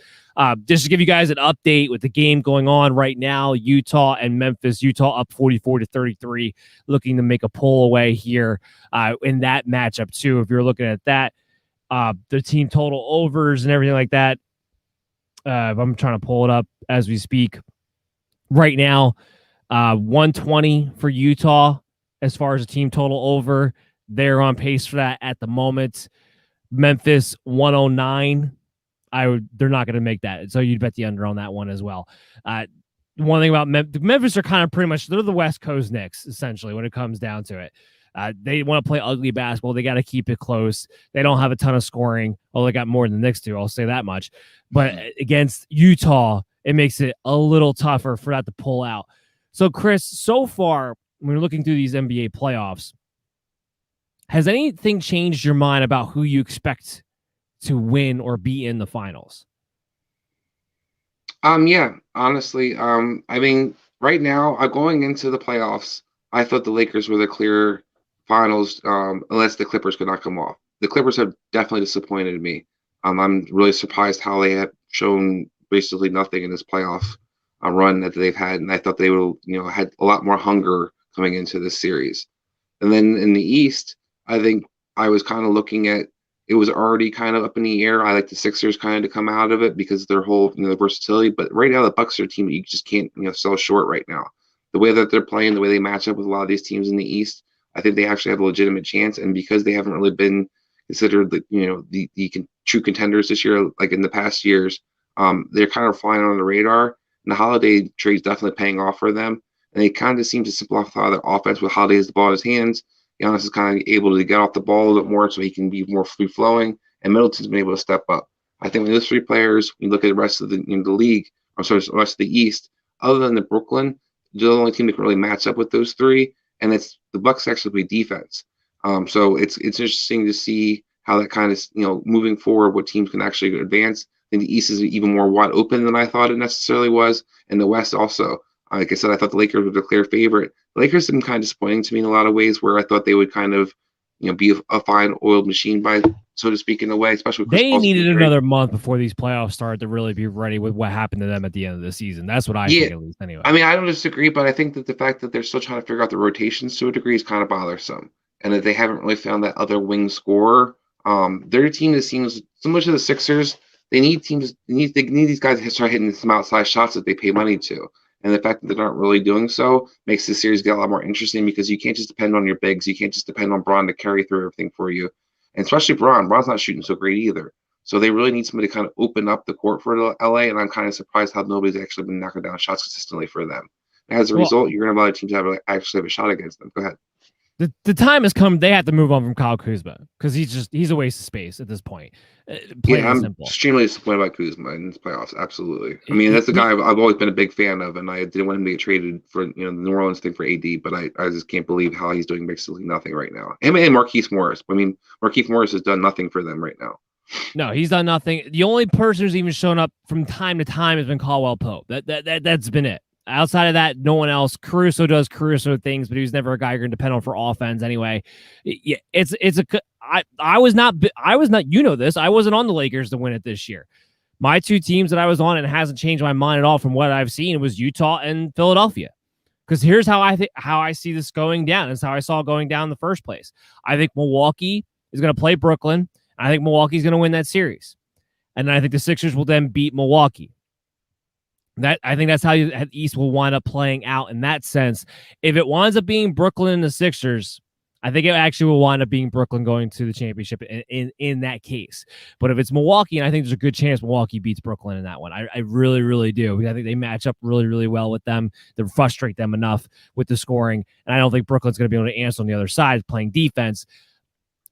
Just to give you guys an update with the game going on right now, Utah and Memphis. Utah up 44-33, looking to make a pull away here in that matchup too. If you're looking at that, the team total overs and everything like that. I'm trying to pull it up as we speak right now. 120 for Utah as far as the team total over. They're on pace for that at the moment. Memphis 109. They're not going to make that, so you'd bet the under on that one as well. One thing about Memphis are kind of pretty much, they're the West Coast Knicks essentially when it comes down to it. They want to play ugly basketball. They got to keep it close. They don't have a ton of scoring. Oh, they got more than the Knicks do. I'll say that much. But against Utah, it makes it a little tougher for that to pull out. So, Chris, so far, when you're looking through these NBA playoffs, has anything changed your mind about who you expect to win or be in the finals? Yeah, honestly. I mean, right now, going into the playoffs, I thought the Lakers were the clear finals, unless the Clippers could not come off. The Clippers have definitely disappointed me. I'm really surprised how they have shown basically nothing in this playoff run that they've had, and I thought they would, had a lot more hunger coming into this series. And then in the East, I think I was kind of looking at, it was already kind of up in the air. I like the Sixers kind of to come out of it because their whole, versatility. But right now, the Bucks are a team that you just can't, sell short right now. The way that they're playing, the way they match up with a lot of these teams in the East, I think they actually have a legitimate chance. And because they haven't really been considered the true contenders this year, like in the past years, they're kind of flying on the radar. And the Holiday trade's definitely paying off for them. And they kind of seem to simplify their offense with Holiday has the ball in his hands. Giannis is kind of able to get off the ball a little bit more so he can be more free-flowing. And Middleton's been able to step up. I think when those three players, when you look at the rest of the league, or sorry, the rest of the East, other than the Brooklyn, they're the only team that can really match up with those three. And it's the Bucks actually play defense. So it's interesting to see how that kind of, moving forward, what teams can actually advance. I think the East is even more wide open than I thought it necessarily was. And the West also. Like I said, I thought the Lakers were the clear favorite. The Lakers have been kind of disappointing to me in a lot of ways where I thought they would kind of, be a fine oiled machine by, so to speak, in a way, especially with Chris They Paul's needed injury. another month before these playoffs started to really be ready with what happened to them at the end of the season. That's what I think, at least, anyway. I mean, I don't disagree, but I think that the fact that they're still trying to figure out the rotations to a degree is kind of bothersome, and that they haven't really found that other wing scorer. They're a team that seems similar to the Sixers. They need these guys to start hitting some outside shots that they pay money to. And the fact that they're not really doing so makes the series get a lot more interesting because you can't just depend on your bigs. You can't just depend on Braun to carry through everything for you. And especially Braun. Braun's not shooting so great either. So they really need somebody to kind of open up the court for LA. And I'm kind of surprised how nobody's actually been knocking down shots consistently for them. As a result, you're going to have a lot of teams that actually have a shot against them. Go ahead. The time has come. They have to move on from Kyle Kuzma because he's a waste of space at this point. I'm extremely disappointed by Kuzma in this playoffs. Absolutely. I mean, that's the guy I've always been a big fan of, and I didn't want him to get traded for the New Orleans thing for AD, but I just can't believe how he's doing basically nothing right now. Him and Marquise Morris. I mean, Marquise Morris has done nothing for them right now. No, he's done nothing. The only person who's even shown up from time to time has been Caldwell Pope. That's been it. Outside of that, no one else. Caruso does Caruso things, but he was never a guy you're going to depend on for offense anyway. I was not, you know this, I wasn't on the Lakers to win it this year. My two teams that I was on, and it hasn't changed my mind at all from what I've seen, was Utah and Philadelphia. Because here's how I see this going down. It's how I saw it going down in the first place. I think Milwaukee is going to play Brooklyn. I think Milwaukee's going to win that series. And I think the Sixers will then beat Milwaukee. I think that's how the East will wind up playing out in that sense. If it winds up being Brooklyn and the Sixers, I think it actually will wind up being Brooklyn going to the championship in that case. But if it's Milwaukee, and I think there's a good chance Milwaukee beats Brooklyn in that one. I really, really do. I think they match up really, really well with them. They frustrate them enough with the scoring. And I don't think Brooklyn's going to be able to answer on the other side playing defense.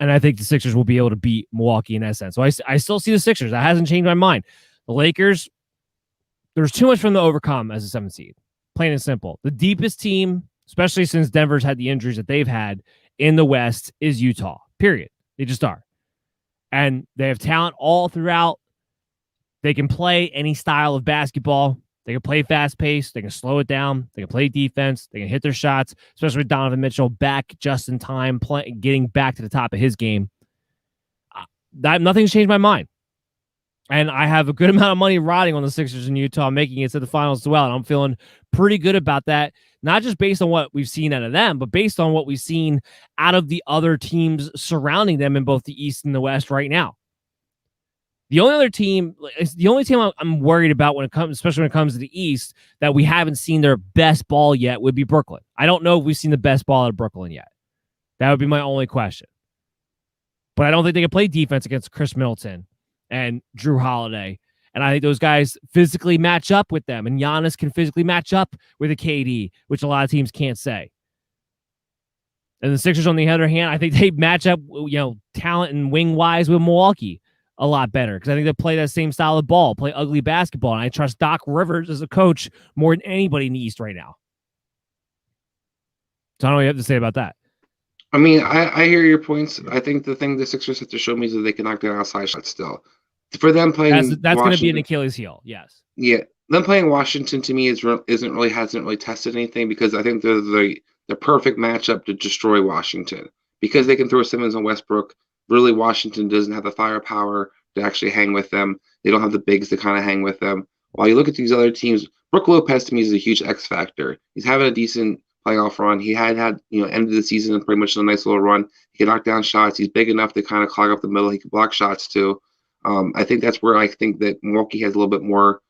And I think the Sixers will be able to beat Milwaukee in that sense. So I still see the Sixers. That hasn't changed my mind. The Lakers, there's too much for them to overcome as a 7th seed. Plain and simple. The deepest team, especially since Denver's had the injuries that they've had in the West, is Utah. Period. They just are. And they have talent all throughout. They can play any style of basketball. They can play fast paced. They can slow it down. They can play defense. They can hit their shots, especially with Donovan Mitchell back just in time, getting back to the top of his game. Nothing's changed my mind. And I have a good amount of money riding on the Sixers in Utah, making it to the finals as well. And I'm feeling pretty good about that, not just based on what we've seen out of them, but based on what we've seen out of the other teams surrounding them in both the East and the West right now. The only team I'm worried about especially when it comes to the East, that we haven't seen their best ball yet would be Brooklyn. I don't know if we've seen the best ball out of Brooklyn yet. That would be my only question. But I don't think they can play defense against Chris Middleton and Drew Holiday. And I think those guys physically match up with them. And Giannis can physically match up with a KD, which a lot of teams can't say. And the Sixers, on the other hand, I think they match up, talent and wing-wise with Milwaukee a lot better, because I think they play that same style of ball, play ugly basketball. And I trust Doc Rivers as a coach more than anybody in the East right now. So I don't know what you have to say about that. I mean, I hear your points. I think the thing the Sixers have to show me is that they can knock down outside shots still. For them playing, that's going to be an Achilles heel. Yes. Yeah, them playing Washington to me hasn't really tested anything, because I think they're the perfect matchup to destroy Washington, because they can throw Simmons on Westbrook. Really, Washington doesn't have the firepower to actually hang with them. They don't have the bigs to kind of hang with them. While you look at these other teams, Brook Lopez to me is a huge X factor. He's having a decent playoff run. He had end of the season and pretty much a nice little run. He can knock down shots. He's big enough to kind of clog up the middle. He can block shots too. I think that's where I think that Milwaukee has a little bit more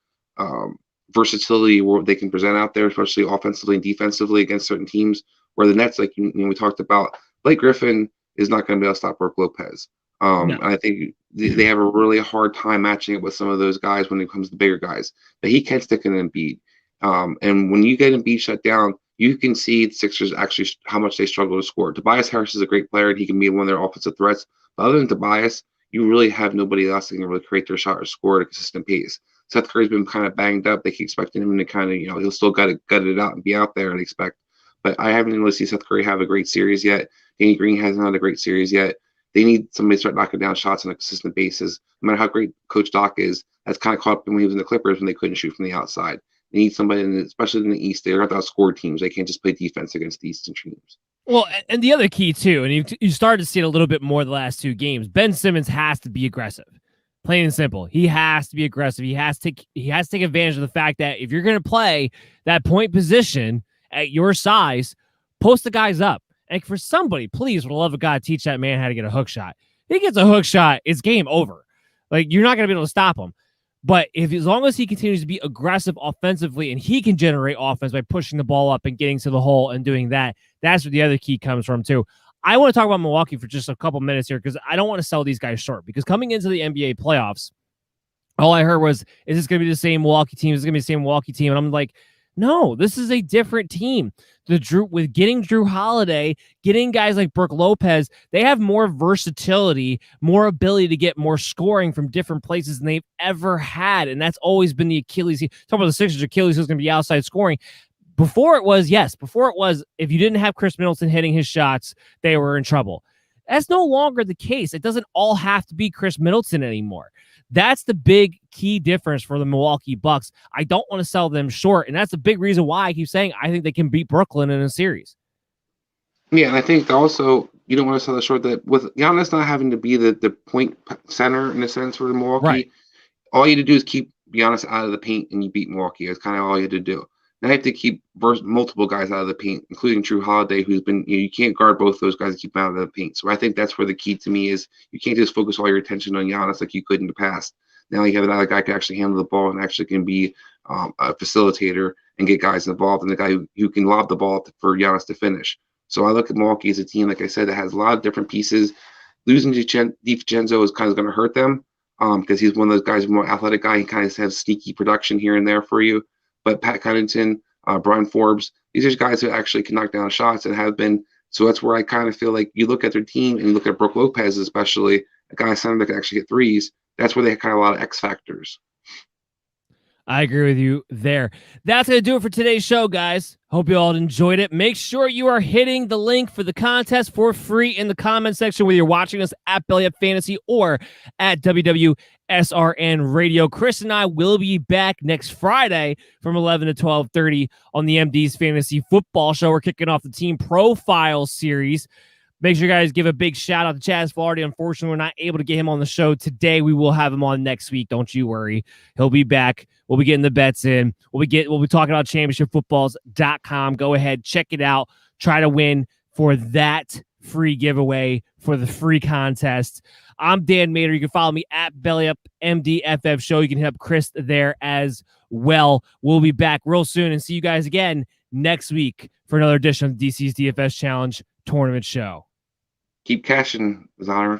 versatility where they can present out there, especially offensively and defensively against certain teams. Where the Nets, like we talked about, Blake Griffin is not going to be able to stop Brook Lopez. No. I think they have a really hard time matching it with some of those guys when it comes to bigger guys. But he can stick in Embiid. And when you get Embiid shut down, you can see the Sixers actually how much they struggle to score. Tobias Harris is a great player, and he can be one of their offensive threats. But other than Tobias, you really have nobody else that can really create their shot or score at a consistent pace. Seth Curry's been kind of banged up. They keep expecting him to kind of, he'll still gut it out and be out there and expect. But I haven't really seen Seth Curry have a great series yet. Danny Green hasn't had a great series yet. They need somebody to start knocking down shots on a consistent basis. No matter how great Coach Doc is, that's kind of caught up when he was in the Clippers when they couldn't shoot from the outside. They need somebody, especially in the East, they're not outscore teams. They can't just play defense against the Eastern teams. Well, and the other key, too, and you started to see it a little bit more the last two games, Ben Simmons has to be aggressive. Plain and simple. He has to be aggressive. He has to take advantage of the fact that if you're going to play that point position at your size, post the guys up. And for somebody, please, for the love of God, teach that man how to get a hook shot. If he gets a hook shot, it's game over. Like, you're not going to be able to stop him. But as long as he continues to be aggressive offensively and he can generate offense by pushing the ball up and getting to the hole and doing that, that's where the other key comes from, too. I want to talk about Milwaukee for just a couple minutes here because I don't want to sell these guys short. Because coming into the NBA playoffs, all I heard was, is this going to be the same Milwaukee team? Is this going to be the same Milwaukee team? And I'm like, no, this is a different team. With getting Drew Holiday, getting guys like Brook Lopez, they have more versatility, more ability to get more scoring from different places than they've ever had. And that's always been the Achilles heel. Talk about the Sixers, Achilles is going to be outside scoring. Before it was, if you didn't have Chris Middleton hitting his shots, they were in trouble. That's no longer the case. It doesn't all have to be Chris Middleton anymore. That's the big key difference for the Milwaukee Bucks. I don't want to sell them short, and that's a big reason why I keep saying I think they can beat Brooklyn in a series. Yeah, and I think also you don't want to sell it short that with Giannis not having to be the point center in a sense for the Milwaukee, right. All you had to do is keep Giannis out of the paint and you beat Milwaukee. That's kind of all you had to do. Now you have to keep multiple guys out of the paint, including Drew Holiday, who's been, you can't guard both those guys and keep them out of the paint. So I think that's where the key to me is you can't just focus all your attention on Giannis like you could in the past. Now you have another guy who can actually handle the ball and actually can be a facilitator and get guys involved, and the guy who can lob the ball for Giannis to finish. So I look at Milwaukee as a team, like I said, that has a lot of different pieces. Losing DiVincenzo is kind of going to hurt them because he's one of those guys, more athletic guy. He kind of has sneaky production here and there for you. But Pat Connaughton, Brian Forbes, these are guys who actually can knock down shots and have been. So that's where I kind of feel like you look at their team and you look at Brook Lopez, especially a guy center that can actually hit threes. That's where they have kind of a lot of X factors. I agree with you there. That's going to do it for today's show, guys. Hope you all enjoyed it. Make sure you are hitting the link for the contest for free in the comment section, whether you're watching us at Belly Up Fantasy or at WWSRN Radio. Chris and I will be back next Friday from 11 to 12:30 on the MD's Fantasy Football Show. We're kicking off the Team Profile Series. Make sure you guys give a big shout out to Chaz Filardi. Unfortunately, we're not able to get him on the show today. We will have him on next week. Don't you worry. He'll be back. We'll be getting the bets in. We'll be talking about championshipfootballs.com. Go ahead, check it out. Try to win for that free giveaway for the free contest. I'm Dan Mader. You can follow me at BellyUpMDFF Show. You can hit up Chris there as well. We'll be back real soon and see you guys again next week for another edition of DC's DFS Challenge Tournament Show. Keep cashing, Zonner.